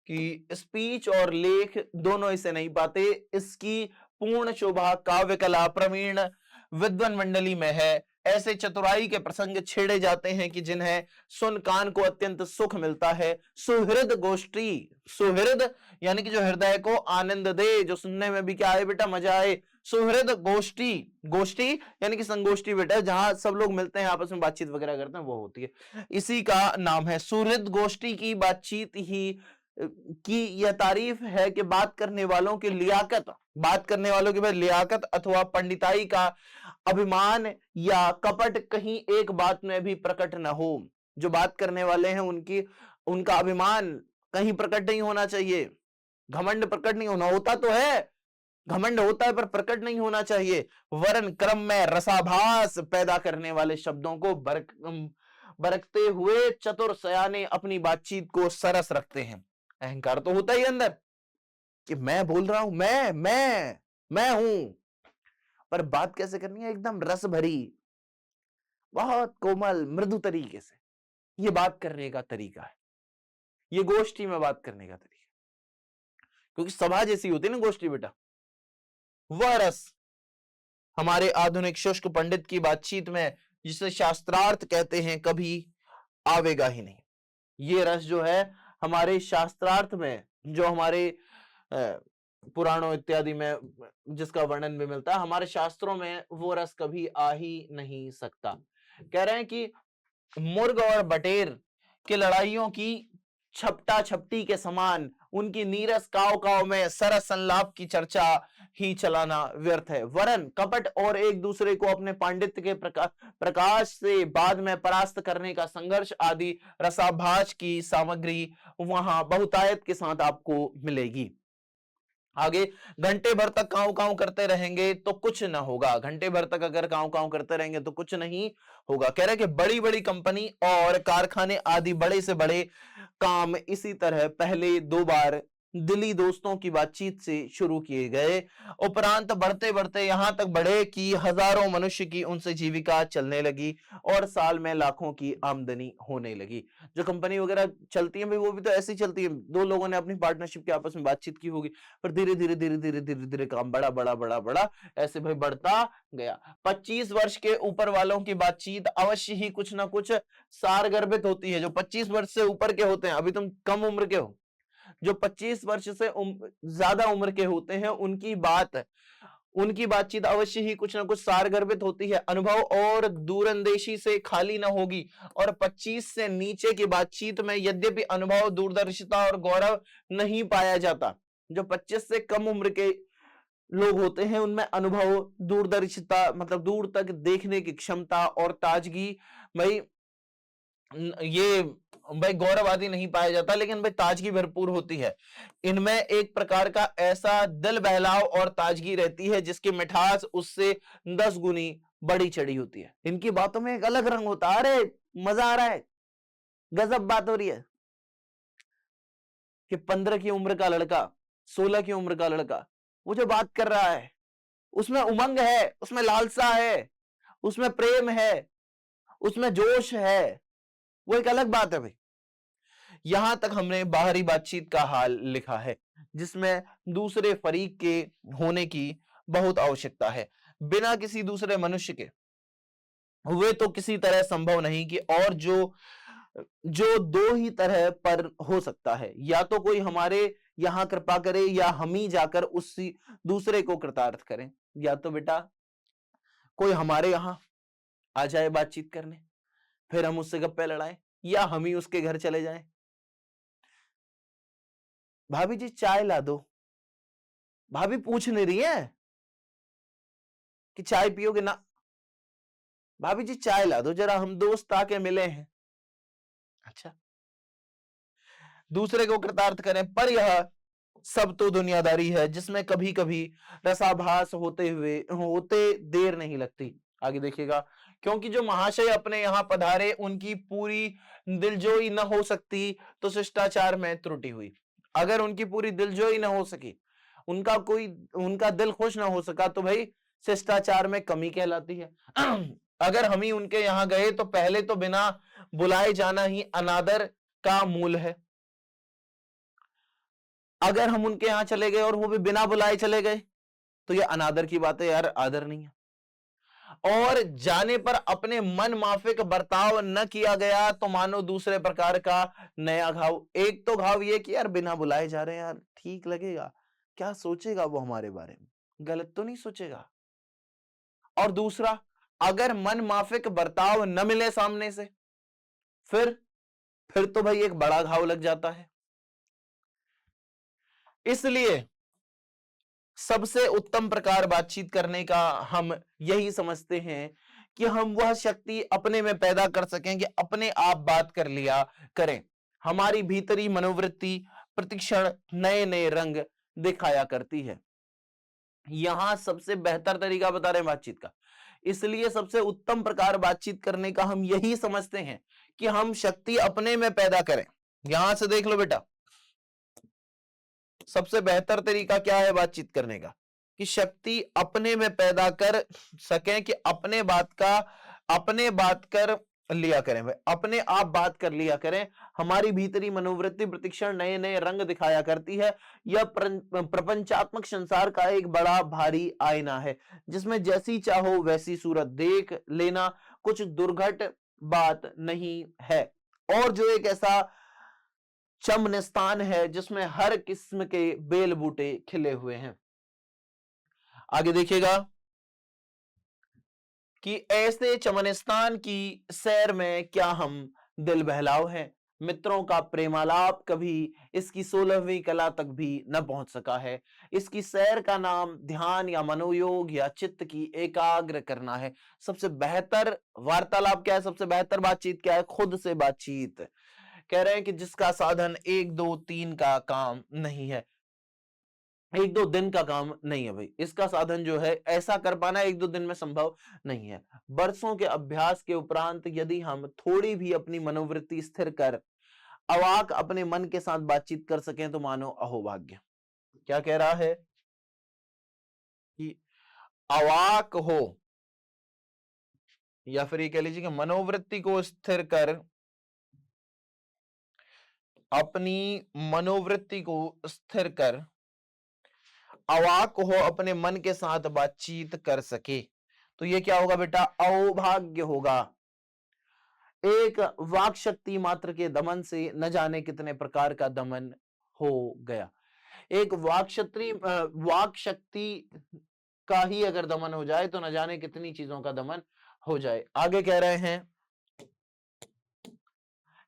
कि स्पीच और लेख दोनों इसे नहीं पाते। इसकी पूर्ण शोभा काव्य कला प्रवीण विद्वान मंडली में है। ऐसे चतुराई के प्रसंग छेड़े जाते हैं कि जिन्हें सुन कान को अत्यंत सुख मिलता है। सुहृद गोष्ठी, सुहृद यानी कि जो हृदय को आनंद दे, जो सुनने में भी क्या आए बेटा? मजा आए। सुहृद गोष्ठी, गोष्ठी यानी कि संगोष्ठी बेटा, जहां सब लोग मिलते हैं आपस में बातचीत वगैरह करते हैं, वो होती है, इसी का नाम है सुहृद गोष्ठी की बातचीत ही की यह तारीफ है कि बात करने वालों की लियाकत, बात करने वालों की भाई लियाकत अथवा पंडिताई का अभिमान या कपट कहीं एक बात में भी प्रकट न हो। जो बात करने वाले हैं उनका अभिमान कहीं प्रकट नहीं होना चाहिए, घमंड प्रकट नहीं होना। होता तो है, घमंड होता है, पर प्रकट नहीं होना चाहिए। वरन क्रम में रसाभास पैदा करने वाले शब्दों को बरकते हुए चतुर सयाने अपनी बातचीत को सरस रखते हैं। अहंकार तो होता ही अंदर कि मैं बोल रहा हूं, मैं हूं, पर बात कैसे करनी है? एकदम रस भरी, बहुत कोमल मृदु तरीके से। ये बात करने का तरीका है, ये गोष्ठी में बात करने का तरीका। क्योंकि सभा जैसी होती है ना गोष्ठी बेटा, वह रस हमारे आधुनिक शुष्क पंडित की बातचीत में, जिसे शास्त्रार्थ कहते हैं, कभी आवेगा ही नहीं। ये रस जो है हमारे शास्त्रार्थ में, जो हमारे पुराणों इत्यादि में जिसका वर्णन भी मिलता है, हमारे शास्त्रों में वो रस कभी आ ही नहीं सकता। कह रहे हैं कि मुर्ग और बटेर की लड़ाइयों की छपटा छपटी के समान उनकी नीरस काव काव में सरस संलाप की चर्चा ही चलाना व्यर्थ है। वरन कपट और एक दूसरे को अपने पांडित्य के प्रकाश से बाद में परास्त करने का संघर्ष आदि रसाभास की सामग्री वहां बहुतायत के साथ आपको मिलेगी। आगे, घंटे भर तक काव काव करते रहेंगे तो कुछ ना होगा। घंटे भर तक अगर काव काव करते रहेंगे तो कुछ नहीं होगा। कह रहे कि बड़ी बड़ी कंपनी और कारखाने आदि बड़े से बड़े काम इसी तरह पहले 2 बार दिली दोस्तों की बातचीत से शुरू किए गए, उपरांत बढ़ते बढ़ते यहां तक बढ़े कि हजारों मनुष्य की उनसे जीविका चलने लगी और साल में लाखों की आमदनी होने लगी। जो कंपनी वगैरह चलती है भाई, वो भी तो ऐसी चलती है। 2 लोगों ने अपनी पार्टनरशिप के आपस में बातचीत की होगी, पर धीरे धीरे धीरे धीरे धीरे धीरे काम बड़ा बड़ा बड़ा बड़ा ऐसे भाई बढ़ता गया। 25 वर्ष के ऊपर वालों की बातचीत अवश्य ही कुछ ना कुछ सारगर्भित होती है। जो 25 वर्ष से ऊपर के होते हैं, अभी तुम कम उम्र के हो, जो 25 वर्ष से ज्यादा उम्र के होते हैं, उनकी बातचीत अवश्य ही कुछ ना कुछ सारगर्भित होती है, अनुभव और दूरंदेशी से खाली ना होगी। और 25 से नीचे की बातचीत में यद्यपि अनुभव, दूरदर्शिता और गौरव नहीं पाया जाता, जो 25 से कम उम्र के लोग होते हैं उनमें अनुभव, दूरदर्शिता मतलब दूर तक देखने की क्षमता और ताजगी, भाई ये भाई गौरव आदि नहीं पाया जाता, लेकिन भाई ताजगी भरपूर होती है। इनमें एक प्रकार का ऐसा दिल बहलाव और ताजगी रहती है जिसकी मिठास उससे 10 गुनी बड़ी चढ़ी होती है। इनकी बातों में एक अलग रंग होता है। अरे मजा आ रहा है, गजब बात हो रही है कि 15 की उम्र का लड़का 16 की उम्र का लड़का, वो जो बात कर रहा है उसमें उमंग है, उसमें लालसा है, उसमें प्रेम है, उसमें जोश है, वो एक अलग बात है भाई। यहां तक हमने बाहरी बातचीत का हाल लिखा है, जिसमें दूसरे फरीक के होने की बहुत आवश्यकता है। बिना किसी दूसरे मनुष्य के वे तो किसी तरह संभव नहीं कि, और जो जो दो ही तरह पर हो सकता है, या तो कोई हमारे यहां कृपा करे या हम ही जाकर उसी दूसरे को कृतार्थ करें, या तो बेटा कोई हमारे यहां आ जाए बातचीत करने, फिर हम उससे गप्पे लड़ाएं, या हम ही उसके घर चले जाएं। भाभी जी चाय ला दो, भाभी पूछ नहीं रही है कि चाय पियोगे ना, भाभी जी चाय ला दो जरा, हम दोस्त आके मिले हैं। अच्छा, दूसरे को कृतार्थ करें, पर यह सब तो दुनियादारी है जिसमें कभी कभी रसाभास होते देर नहीं लगती। आगे देखिएगा, क्योंकि जो महाशय अपने यहाँ पधारे उनकी पूरी दिलजोई न हो सकती तो शिष्टाचार में त्रुटि हुई। अगर उनकी पूरी दिलजोई न हो सकी, उनका दिल खुश ना हो सका, तो भाई शिष्टाचार में कमी कहलाती है। अगर हम ही उनके यहाँ गए तो पहले तो बिना बुलाए जाना ही अनादर का मूल है। अगर हम उनके यहां चले गए और वो भी बिना बुलाए चले गए तो ये अनादर की बात है यार, आदर नहीं है। और जाने पर अपने मन माफिक बर्ताव न किया गया तो मानो दूसरे प्रकार का नया घाव। एक तो घाव ये कि यार बिना बुलाए जा रहे हैं, यार ठीक लगेगा, क्या सोचेगा वो हमारे बारे में, गलत तो नहीं सोचेगा। और दूसरा, अगर मन माफिक बर्ताव न मिले सामने से, फिर तो भाई एक बड़ा घाव लग जाता है। इसलिए सबसे उत्तम प्रकार बातचीत करने का हम यही समझते हैं कि हम वह शक्ति अपने में पैदा कर सकें कि अपने आप बात कर लिया करें। हमारी भीतरी मनोवृत्ति प्रतिक्षण नए नए रंग दिखाया करती है। यहां सबसे बेहतर तरीका बता रहे हैं बातचीत का, इसलिए सबसे उत्तम प्रकार बातचीत करने का हम यही समझते हैं कि हम शक्ति अपने में पैदा करें। यहां से देख लो बेटा, सबसे बेहतर तरीका क्या है बातचीत करने का, कि शक्ति अपने में पैदा कर सकें, कि अपने बात कर लिया करें भाई, अपने आप बात कर लिया करें। हमारी भीतरी मनोवृत्ति प्रतिक्षण नए नए रंग दिखाया करती है। यह प्रपंचात्मक संसार का एक बड़ा भारी आईना है, जिसमें जैसी चाहो वैसी सूरत देख लेना कुछ दुर्घट बात नहीं है, और जो एक ऐसा चमनिस्तान है जिसमें हर किस्म के बेल बूटे खिले हुए हैं। आगे देखिएगा कि ऐसे चमनिस्तान की सैर में क्या हम दिल बहलाव हैं। मित्रों का प्रेमालाप कभी इसकी 16वीं कला तक भी न पहुंच सका है। इसकी सैर का नाम ध्यान या मनोयोग या चित्त की एकाग्र करना है। सबसे बेहतर वार्तालाप क्या है, सबसे बेहतर बातचीत क्या है, खुद से बातचीत। कह रहे हैं कि जिसका साधन 1 2 3 का काम नहीं है, 1 2 दिन का काम नहीं है भाई, इसका साधन जो है ऐसा कर पाना 1 2 दिन में संभव नहीं है। बरसों के अभ्यास के उपरांत यदि हम थोड़ी भी अपनी मनोवृत्ति स्थिर कर अवाक अपने मन के साथ बातचीत कर सकें तो मानो अहोभाग्य। क्या कह रहा है कि अवाक हो, या फिर ये कह लीजिए कि मनोवृत्ति को स्थिर कर अपनी मनोवृत्ति को स्थिर कर अवाक हो, अपने मन के साथ बातचीत कर सके, तो ये क्या होगा बेटा, अहोभाग्य होगा। एक वाक शक्ति मात्र के दमन से न जाने कितने प्रकार का दमन हो गया। एक वाक शक्ति का ही अगर दमन हो जाए तो न जाने कितनी चीजों का दमन हो जाए। आगे कह रहे हैं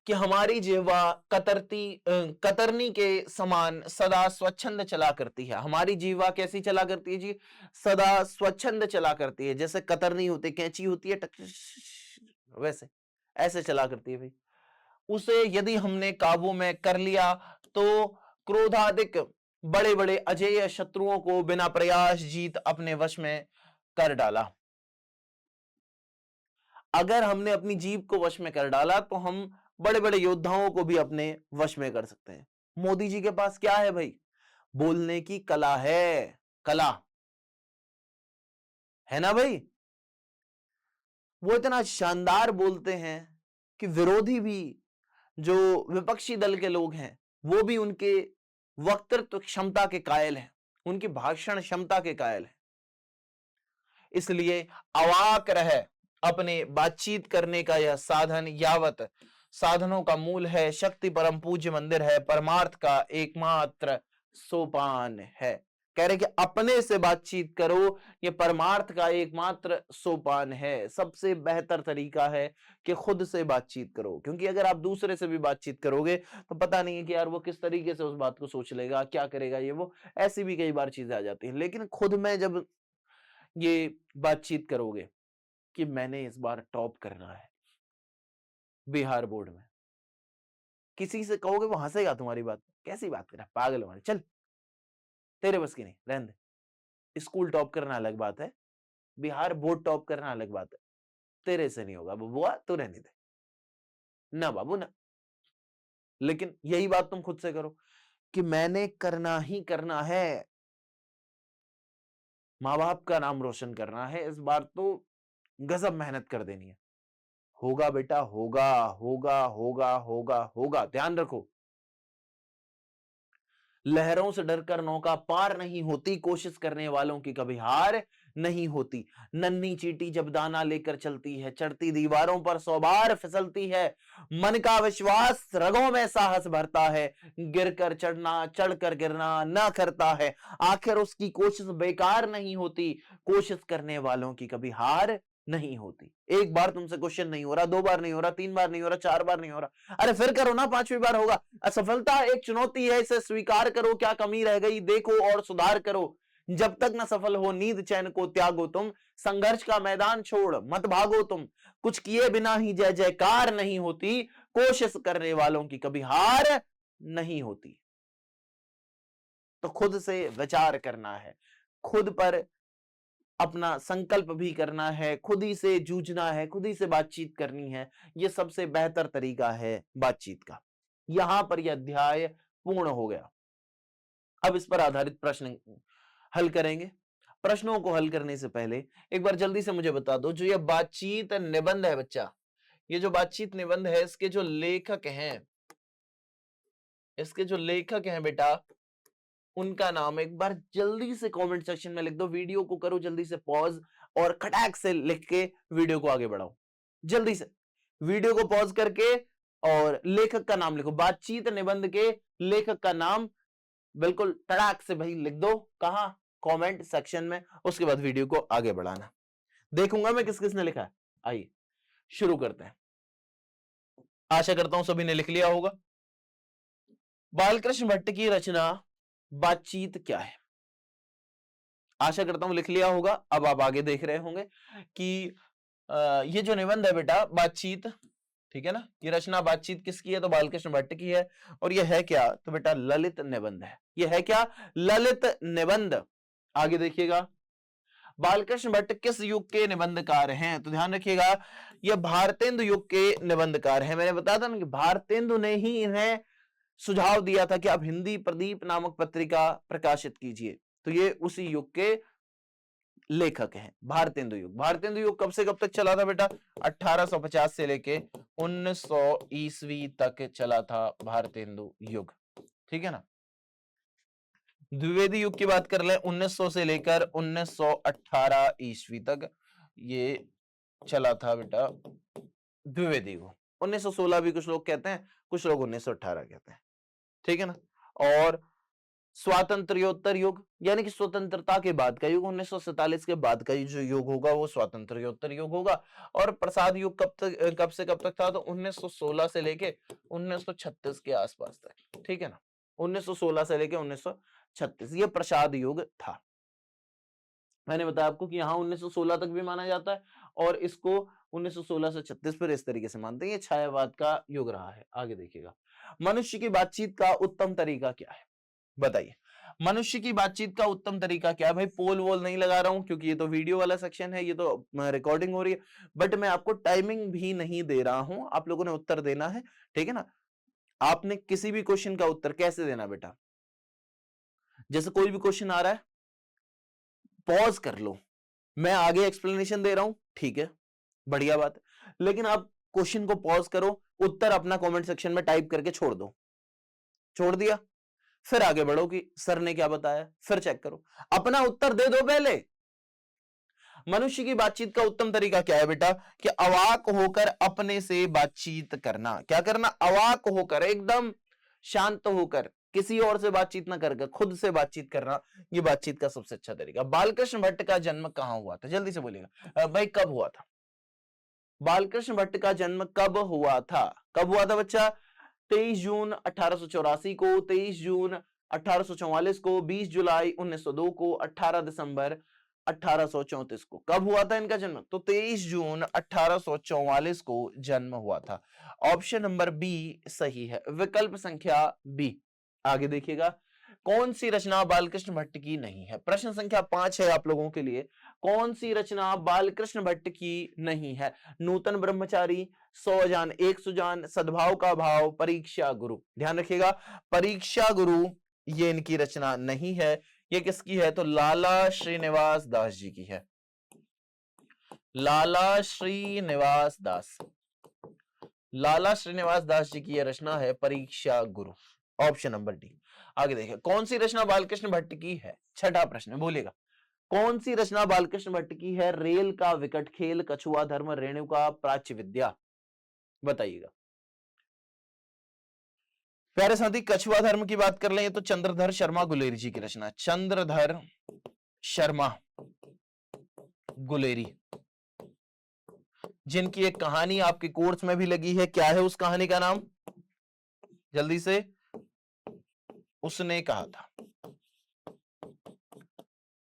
कि हमारी जिह्वा कतरनी के समान सदा स्वच्छंद चला करती है। हमारी जिह्वा कैसी चला करती है जी, सदा स्वच्छंद चला करती है, जैसे कतरनी होती है, कैंची होती है, वैसे ऐसे चला करती है भाई। उसे यदि हमने काबू में कर लिया तो क्रोधाधिक बड़े बड़े अजेय शत्रुओं को बिना प्रयास जीत अपने वश में कर डाला। अगर हमने अपनी जीभ को वश में कर डाला तो हम बड़े बड़े योद्धाओं को भी अपने वश में कर सकते हैं। मोदी जी के पास क्या है भाई, बोलने की कला है, कला है ना भाई। वो इतना शानदार बोलते हैं कि विरोधी भी, जो विपक्षी दल के लोग हैं, वो भी उनके वक्तृत्व क्षमता के कायल हैं, उनकी भाषण क्षमता के कायल हैं। इसलिए अवाक रह अपने बातचीत करने का यह साधन, यावत साधनों का मूल है, शक्ति परम पूज्य मंदिर है, परमार्थ का एकमात्र सोपान है। कह रहे कि अपने से बातचीत करो, ये परमार्थ का एकमात्र सोपान है। सबसे बेहतर तरीका है कि खुद से बातचीत करो, क्योंकि अगर आप दूसरे से भी बातचीत करोगे तो पता नहीं है कि यार वो किस तरीके से उस बात को सोच लेगा, क्या करेगा, ये वो ऐसी भी कई बार चीजें आ जाती हैं। लेकिन खुद में जब ये बातचीत करोगे कि मैंने इस बार टॉप करना है बिहार बोर्ड में, किसी से कहोगे वो हंसेगा तुम्हारी बात, कैसी बात कर रहा है, पागल हमारे, चल तेरे बस की नहीं, रहने दे। स्कूल टॉप करना अलग बात है, बिहार बोर्ड टॉप करना अलग बात है, तेरे से नहीं होगा बुआ, तू रहने दे ना बाबू ना। लेकिन यही बात तुम खुद से करो कि मैंने करना ही करना है, माँ बाप का नाम रोशन करना है, इस बार तो गजब मेहनत कर देनी है। होगा बेटा, होगा होगा होगा होगा होगा, ध्यान रखो। लहरों से डरकर नौका पार नहीं होती, कोशिश करने वालों की कभी हार नहीं होती। नन्ही चींटी जब दाना लेकर चलती है, चढ़ती दीवारों पर 100 बार फिसलती है। मन का विश्वास रगों में साहस भरता है, गिरकर चढ़ना चढ़कर गिरना न करता है। आखिर उसकी कोशिश बेकार नहीं होती, कोशिश करने वालों की कभी हार नहीं होती। एक बार तुमसे क्वेश्चन नहीं हो रहा, 2 बार नहीं हो रहा, 3 बार नहीं हो रहा, 4 बार नहीं हो रहा, अरे फिर करो ना, 5वीं बार होगा। असफलता एक चुनौती है, इसे स्वीकार करो, क्या कमी रह गई देखो और सुधार करो। जब तक न सफल हो नींद चैन को त्यागो तुम, संघर्ष का मैदान छोड़ मत भागो तुम। कुछ किए बिना ही जय जयकार नहीं होती, कोशिश करने वालों की कभी हार नहीं होती। तो खुद से विचार करना है, खुद पर अपना संकल्प भी करना है, खुद ही से जूझना है, खुद ही से बातचीत करनी है। यह सबसे बेहतर तरीका है बातचीत का। यहां पर यह अध्याय पूर्ण हो गया। अब इस पर आधारित प्रश्न हल करेंगे। प्रश्नों को हल करने से पहले एक बार जल्दी से मुझे बता दो, जो यह बातचीत निबंध है बच्चा, ये जो बातचीत निबंध है, इसके जो लेखक हैं, इसके जो लेखक हैं बेटा, उनका नाम एक बार जल्दी से कमेंट सेक्शन में लिख दो। वीडियो को करो जल्दी से पॉज और खटाक से लिख के वीडियो को आगे बढ़ाओ। जल्दी से वीडियो को पॉज करके और लेखक का नाम लिखो, बातचीत निबंध के लेखक का नाम बिल्कुल तड़ाक से भाई लिख दो। कहां? कमेंट सेक्शन में। उसके बाद वीडियो को आगे बढ़ाना, देखूंगा मैं किस किसने लिखा है। आइए शुरू करते हैं। आशा करता हूं सभी ने लिख लिया होगा। बालकृष्ण भट्ट की रचना बातचीत क्या है? आशा करता हूं लिख लिया होगा। अब आप आगे देख रहे होंगे कि ये जो निबंध है बेटा बातचीत, ठीक है ना, ये रचना बातचीत किसकी है? तो बालकृष्ण भट्ट की है। और ये है क्या? तो बेटा ललित निबंध है। ये है क्या? ललित निबंध। आगे देखिएगा, बालकृष्ण भट्ट किस युग के निबंधकार हैं? तो ध्यान रखिएगा, ये भारतेंदु युग के निबंधकार हैं। मैंने बताया था ना कि भारतेंदु ने ही इन्हें सुझाव दिया था कि आप हिंदी प्रदीप नामक पत्रिका प्रकाशित कीजिए। तो ये उसी युग के लेखक हैं, भारतेंदु युग। भारतेंदु युग कब से कब तक चला था बेटा? 1850 से लेके 1900 ईस्वी तक चला था भारतेंदु युग, ठीक है ना। द्विवेदी युग की बात कर ले, 1900 से लेकर 1918 ईस्वी तक ये चला था बेटा द्विवेदी युग। 1916 भी कुछ लोग कहते हैं, कुछ लोग 1918 कहते हैं, ठीक है ना। और स्वातंत्र्योत्तर युग यानी कि स्वतंत्रता के बाद का युग, 1947 के बाद का जो युग होगा वो स्वातंत्र्योत्तर युग होगा। और प्रसाद युग कब से कब तक था? तो 1916 से लेके 1936 के आसपास तक, ठीक है ना। 1916 से लेके 1936 ये प्रसाद युग था। मैंने बताया आपको कि यहाँ 1916 तक भी माना जाता है और इसको 1916 से 36 पर इस तरीके से मानते हैं। ये छायावाद का युग रहा है। आगे देखिएगा, मनुष्य की बातचीत का उत्तम तरीका क्या है? बताइए, मनुष्य की बातचीत का उत्तम तरीका क्या है? भाई पोल वोल नहीं लगा रहा हूं क्योंकि ये तो वीडियो वाला सेक्शन है, ये तो रिकॉर्डिंग हो रही है, बट मैं आपको टाइमिंग भी नहीं दे रहा हूं। आप लोगों ने उत्तर देना है, ठीक है ना। आपने किसी भी क्वेश्चन का उत्तर कैसे देना बेटा? जैसे कोई भी क्वेश्चन आ रहा है, पॉज कर लो, मैं आगे एक्सप्लेनेशन दे रहा हूं, ठीक है, बढ़िया बात है, लेकिन आप क्वेश्चन को पॉज करो, उत्तर अपना कमेंट सेक्शन में टाइप करके छोड़ दो। छोड़ दिया, फिर आगे बढ़ो कि सर ने क्या बताया, फिर चेक करो, अपना उत्तर दे दो पहले। मनुष्य की बातचीत का उत्तम तरीका क्या है बेटा, कि अवाक होकर अपने से बातचीत करना। क्या करना, अवाक होकर, एकदम शांत होकर, किसी और से बातचीत ना करके खुद से बातचीत करना, ये बातचीत का सबसे अच्छा तरीका। बालकृष्ण भट्ट का जन्म कहां हुआ था, जल्दी से बोलिएगा भाई, कब हुआ था? बालकृष्ण भट्ट का जन्म कब हुआ था? कब हुआ था बच्चा? 23 जून 1884 को, 23 जून 1844 को, 20 जुलाई 1902 को, 18 दिसंबर 1834 को। कब हुआ था इनका जन्म? तो 23 जून 1844 को जन्म हुआ था। ऑप्शन नंबर बी सही है, विकल्प संख्या बी। आगे देखिएगा, कौन सी रचना बालकृष्ण भट्ट की नहीं है? प्रश्न संख्या 5 है आप लोगों के लिए, कौन सी रचना बालकृष्ण भट्ट की नहीं है? नूतन ब्रह्मचारी, 100 जान 100 जान, सद्भाव का भाव, परीक्षा गुरु। ध्यान रखिएगा, परीक्षा गुरु ये इनकी रचना नहीं है। ये किसकी है? तो लाला श्रीनिवास दास जी की है। लाला श्रीनिवास दास, लाला श्रीनिवास दास जी की यह रचना है परीक्षा गुरु। Option number D. आगे देखिए, कौन सी रचना बालकृष्ण भट्ट की है? छठा प्रश्न, बोलेगा कौन सी रचना बालकृष्ण भट्ट की है? रेल का विकट खेल, कछुआ धर्म, रेणुका प्राच्य विद्या। बताइएगा प्यारे साथी, कछुआ धर्म की बात कर लें तो चंद्रधर शर्मा गुलेरी जी की रचना। चंद्रधर शर्मा गुलेरी, जिनकी एक कहानी आपके कोर्स में भी लगी है। क्या है उस कहानी का नाम? जल्दी से, उसने कहा था,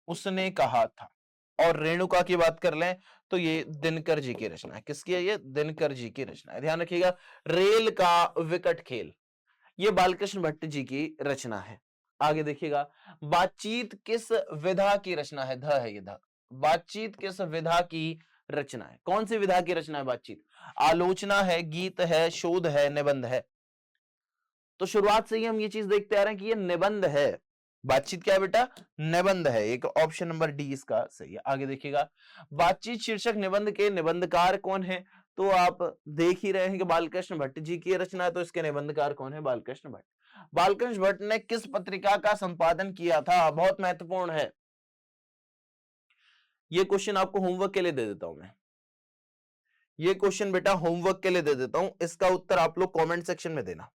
उसने कहा था। और रेणुका की बात कर लें तो ये दिनकर जी की रचना है। किसकी है? ये दिनकर जी की रचना है। ध्यान रखिएगा, रेल का विकट खेल ये बालकृष्ण भट्ट जी की रचना है। आगे देखिएगा, बातचीत किस विधा की रचना है? ध है ये, ध। बातचीत किस विधा की रचना है? कौन सी विधा की रचना है बातचीत? आलोचना है, गीत है, शोध है, निबंध है। तो शुरुआत से ही हम ये चीज देखते आ रहे हैं कि ये निबंध है। बातचीत क्या है बेटा? निबंध है। एक ऑप्शन नंबर डी इसका सही है। आगे देखिएगा, बातचीत शीर्षक निबंध के निबंधकार कौन है? तो आप देख ही रहे हैं कि बालकृष्ण भट्ट जी की रचना है, तो इसके निबंधकार कौन है? बालकृष्ण भट्ट। बालकृष्ण भट्ट ने किस पत्रिका का संपादन किया था? बहुत महत्वपूर्ण है ये क्वेश्चन, आपको होमवर्क के लिए दे देता हूं मैं। ये क्वेश्चन बेटा होमवर्क के लिए दे देता हूं, इसका उत्तर आप लोग कमेंट सेक्शन में देना,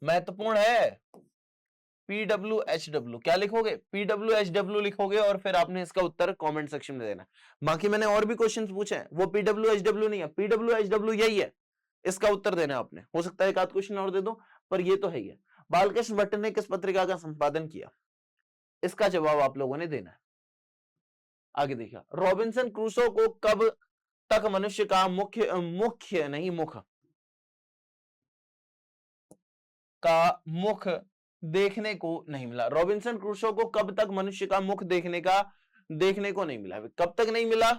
महत्वपूर्ण है। PWHW क्या लिखोगे? PWHW लिखोगे और फिर आपने इसका उत्तर कमेंट सेक्शन में देना। बाकी मैंने और भी क्वेश्चंस पूछे हैं, वो PWHW नहीं है, PWHW यही है, इसका उत्तर देना आपने। हो सकता है एक आध क्वेश्चन और दे दो, पर ये तो है ही है। बालकृष्ण भट्ट ने किस पत्रिका का संपादन किया? इसका जवाब आप लोगों ने देना है। आगे देखिए, रॉबिन्सन क्रूसो को कब तक मनुष्य का मुख देखने को नहीं मिला? रॉबिन्सन क्रूसो को कब तक मनुष्य का मुख देखने को नहीं मिला? कब तक नहीं मिला?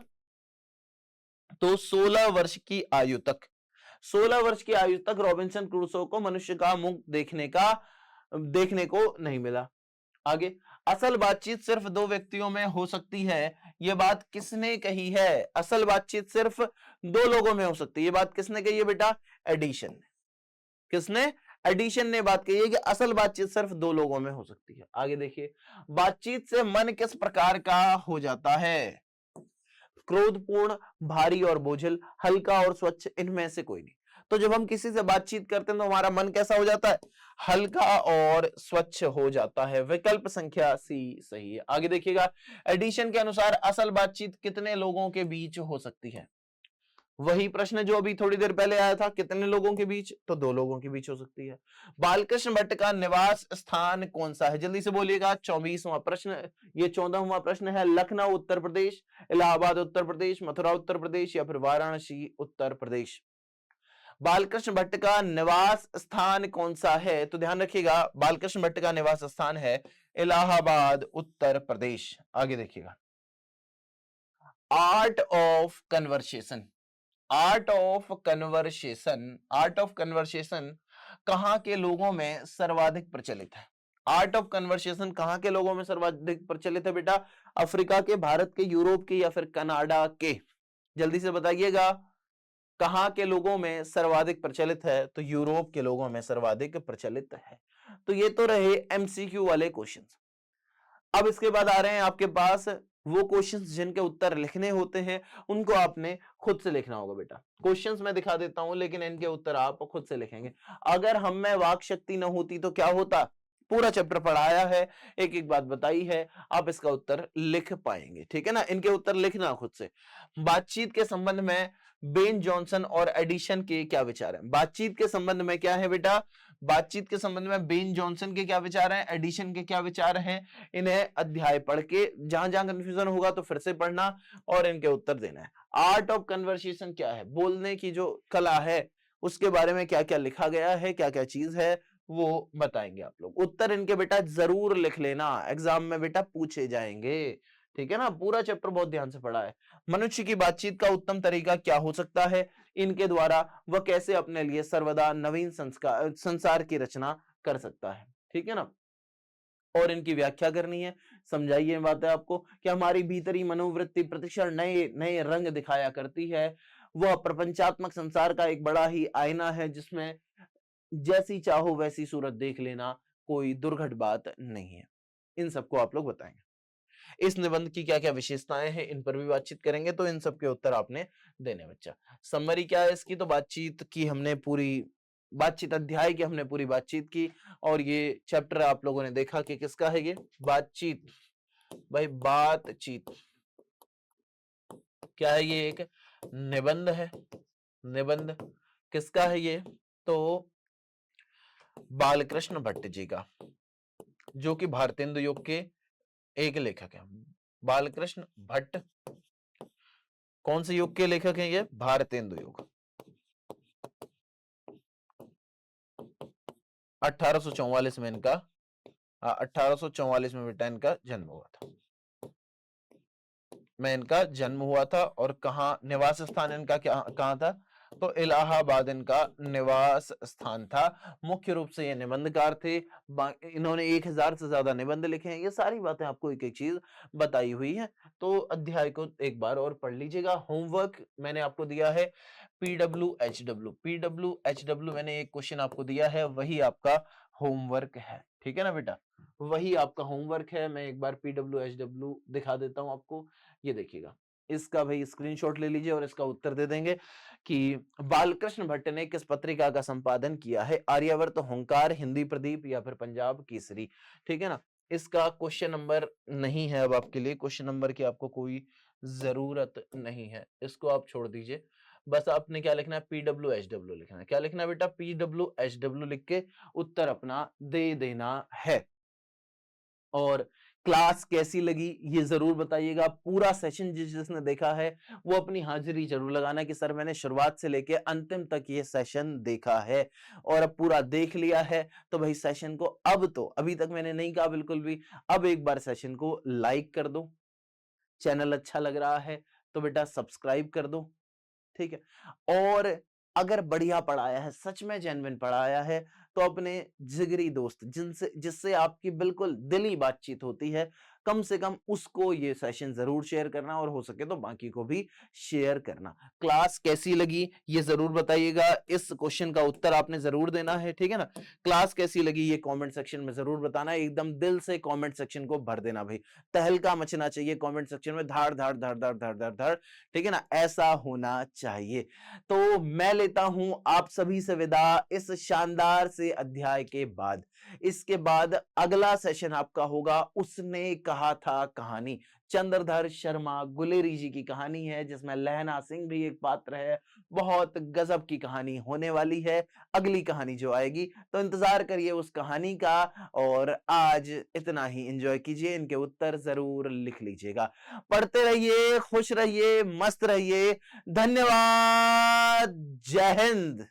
तो 16 वर्ष की आयु तक। 16 वर्ष की आयु तक रॉबिन्सन क्रूसो को मनुष्य का मुख देखने को नहीं मिला। आगे, असल बातचीत सिर्फ दो व्यक्तियों में हो सकती है, यह बात किसने कही है? असल बातचीत सिर्फ दो लोगों में हो सकती है, यह बात किसने कही है बेटा? एडिशन ने। किसने? एडिशन ने बात कही है कि असल बातचीत सिर्फ दो लोगों में हो सकती है। आगे देखिए, बातचीत से मन किस प्रकार का हो जाता है? क्रोधपूर्ण, भारी और बोझिल, हल्का और स्वच्छ, इनमें से कोई नहीं। तो जब हम किसी से बातचीत करते हैं तो हमारा मन कैसा हो जाता है? हल्का और स्वच्छ हो जाता है। विकल्प संख्या सी सही है। आगे देखिएगा, एडिशन के अनुसार असल बातचीत कितने लोगों के बीच हो सकती है? वही प्रश्न जो अभी थोड़ी देर पहले आया था, कितने लोगों के बीच? तो दो लोगों के बीच हो सकती है। बालकृष्ण भट्ट का निवास स्थान कौन सा है? जल्दी से बोलिएगा। 24वां प्रश्न, ये 14वां प्रश्न है। लखनऊ उत्तर प्रदेश, इलाहाबाद उत्तर प्रदेश, मथुरा उत्तर प्रदेश या फिर वाराणसी उत्तर प्रदेश? बालकृष्ण भट्ट का निवास स्थान कौन सा है? तो ध्यान रखिएगा, बालकृष्ण भट्ट का निवास स्थान है इलाहाबाद उत्तर प्रदेश। आगे देखिएगा, art of conversation, art of conversation, art of conversation कहां के लोगों में सर्वाधिक प्रचलित है? आर्ट ऑफ कन्वर्सेशन कहाँ के लोगों में सर्वाधिक प्रचलित है बेटा? अफ्रीका के, भारत के, यूरोप के या फिर कनाडा के? जल्दी से बताइएगा, कहाँ के लोगों में सर्वाधिक प्रचलित है? तो यूरोप के लोगों में सर्वाधिक प्रचलित है। तो ये तो रहे एमसीक्यू वाले क्वेश्चंस। अब इसके बाद आ रहे हैं आपके पास वो क्वेश्चंस जिनके उत्तर लिखने होते हैं, उनको आपने खुद से लिखना होगा बेटा। क्वेश्चंस मैं दिखा देता हूं, लेकिन इनके उत्तर आप खुद से लिखेंगे। अगर हम में वाक शक्ति न होती तो क्या होता? पूरा चैप्टर पढ़ाया है, एक एक बात बताई है, आप इसका उत्तर लिख पाएंगे, ठीक है ना? इनके उत्तर लिखना खुद से। बातचीत के संबंध में बेन जॉनसन और एडिशन के क्या विचार हैं? बातचीत के संबंध में क्या है बेटा? बातचीत के संबंध में बेन जॉनसन के क्या विचार हैं, एडिशन के क्या विचार हैं? इन्हें अध्याय पढ़ के जहां जहां कंफ्यूजन होगा तो फिर से पढ़ना और इनके उत्तर देना है। आर्ट ऑफ कन्वर्सेशन क्या है? बोलने की जो कला है उसके बारे में क्या क्या लिखा गया है, क्या क्या चीज है, वो बताएंगे आप लोग। उत्तर इनके बेटा जरूर लिख लेना, एग्जाम में बेटा पूछे जाएंगे, ठीक है ना? पूरा चैप्टर बहुत ध्यान से पढ़ा है। मनुष्य की बातचीत का उत्तम तरीका क्या हो सकता है? इनके द्वारा वह कैसे अपने लिए सर्वदा नवीन संसार की रचना कर सकता है, ठीक है ना? और इनकी व्याख्या करनी है। समझाइए बात है आपको कि हमारी भीतरी मनोवृत्ति प्रतिक्षण नए नए रंग दिखाया करती है। वह प्रपंचात्मक संसार का एक बड़ा ही आईना है, जिसमें जैसी चाहो वैसी सूरत देख लेना कोई दुर्घट बात नहीं है। इन सबको आप लोग बताएंगे। इस निबंध की क्या क्या विशेषताएं हैं, इन पर भी बातचीत करेंगे, तो इन सब के उत्तर आपने देने बच्चा। समरी क्या है इसकी? तो बातचीत की हमने पूरी बातचीत अध्याय की हमने पूरी बातचीत की, और ये चैप्टर आप लोगों ने देखा कि किसका है ये? बातचीत। भाई बातचीत क्या है? ये एक निबंध है। निबंध किसका है ये? तो बालकृष्ण भट्ट जी का, जो कि भारतेंदु युग के एक लेखक है। बालकृष्ण भट्ट कौन से युग के लेखक हैं? ये भारतेंदु युग। 1844 में इनका 1844 में बेटा इनका जन्म हुआ था। इनका जन्म हुआ था, और कहाँ निवास स्थान इनका क्या कहाँ था? तो इलाहाबाद इनका निवास स्थान था। मुख्य रूप से ये निबंधकार थे। इन्होंने 1000 से ज्यादा निबंध लिखे हैं। ये सारी बातें आपको एक एक चीज बताई हुई है, तो अध्याय को एक बार और पढ़ लीजिएगा। होमवर्क मैंने आपको दिया है PWHW मैंने एक क्वेश्चन आपको दिया है, वही आपका होमवर्क है, ठीक है ना बेटा? वही आपका होमवर्क है। मैं एक बार PWHW दिखा देता हूं आपको, ये देखिएगा। इसका भाई स्क्रीनशॉट ले लीजिए और इसका उत्तर दे देंगे कि बालकृष्ण भट्ट ने किस पत्रिका का संपादन किया है? आर्यावर्त, होंकार, हिंदी प्रदीप या फिर पंजाब केसरी, ठीक है ना? इसका क्वेश्चन नंबर नहीं है अब आपके लिए, क्वेश्चन नंबर की आपको कोई जरूरत नहीं है, इसको आप छोड़ दीजिए। बस आपने क्या लिखना है? PWHW लिखना है। क्या लिखना है बेटा? PWHW लिख के उत्तर अपना दे देना है। और क्लास कैसी लगी ये जरूर बताइएगा। पूरा सेशन जिसने देखा है वो अपनी हाजिरी जरूर लगाना कि सर मैंने शुरुआत से लेके अंतिम तक ये सेशन देखा है, और अब पूरा देख लिया है तो भाई सेशन को अब तो, अभी तक मैंने नहीं कहा बिल्कुल भी, अब एक बार सेशन को लाइक कर दो। चैनल अच्छा लग रहा है तो बेटा सब्सक्राइब कर दो, ठीक है? और अगर बढ़िया पढ़ाया है, सच में जेन्युइन पढ़ाया है, तो अपने जिगरी दोस्त जिससे आपकी बिल्कुल दिली बातचीत होती है, कम से कम उसको ये सेशन जरूर शेयर करना, और हो सके तो बाकी को भी शेयर करना। क्लास कैसी लगी ये जरूर बताइएगा। इस क्वेश्चन का उत्तर आपने जरूर देना है, ठीक है ना? क्लास कैसी लगी ये कमेंट सेक्शन में जरूर बताना है। एकदम दिल से कमेंट सेक्शन को भर देना भाई, तहलका मचना चाहिए कमेंट सेक्शन में, धाड़ धाड़ धाड़ धाड़ धाड़ धाड़ धाड़, ठीक है ना? ऐसा होना चाहिए। तो मैं लेता हूं आप सभी से विदा इस शानदार से अध्याय के बाद। इसके बाद अगला सेशन आपका होगा उसने कहा था कहानी। चंद्रधर शर्मा गुलेरी जी की कहानी है, जिसमें लहना सिंह भी एक पात्र है। बहुत गजब की कहानी होने वाली है अगली कहानी जो आएगी, तो इंतजार करिए उस कहानी का। और आज इतना ही, एंजॉय कीजिए, इनके उत्तर जरूर लिख लीजिएगा। पढ़ते रहिए, खुश रहिए, मस्त रहिए। धन्यवाद। जय हिंद।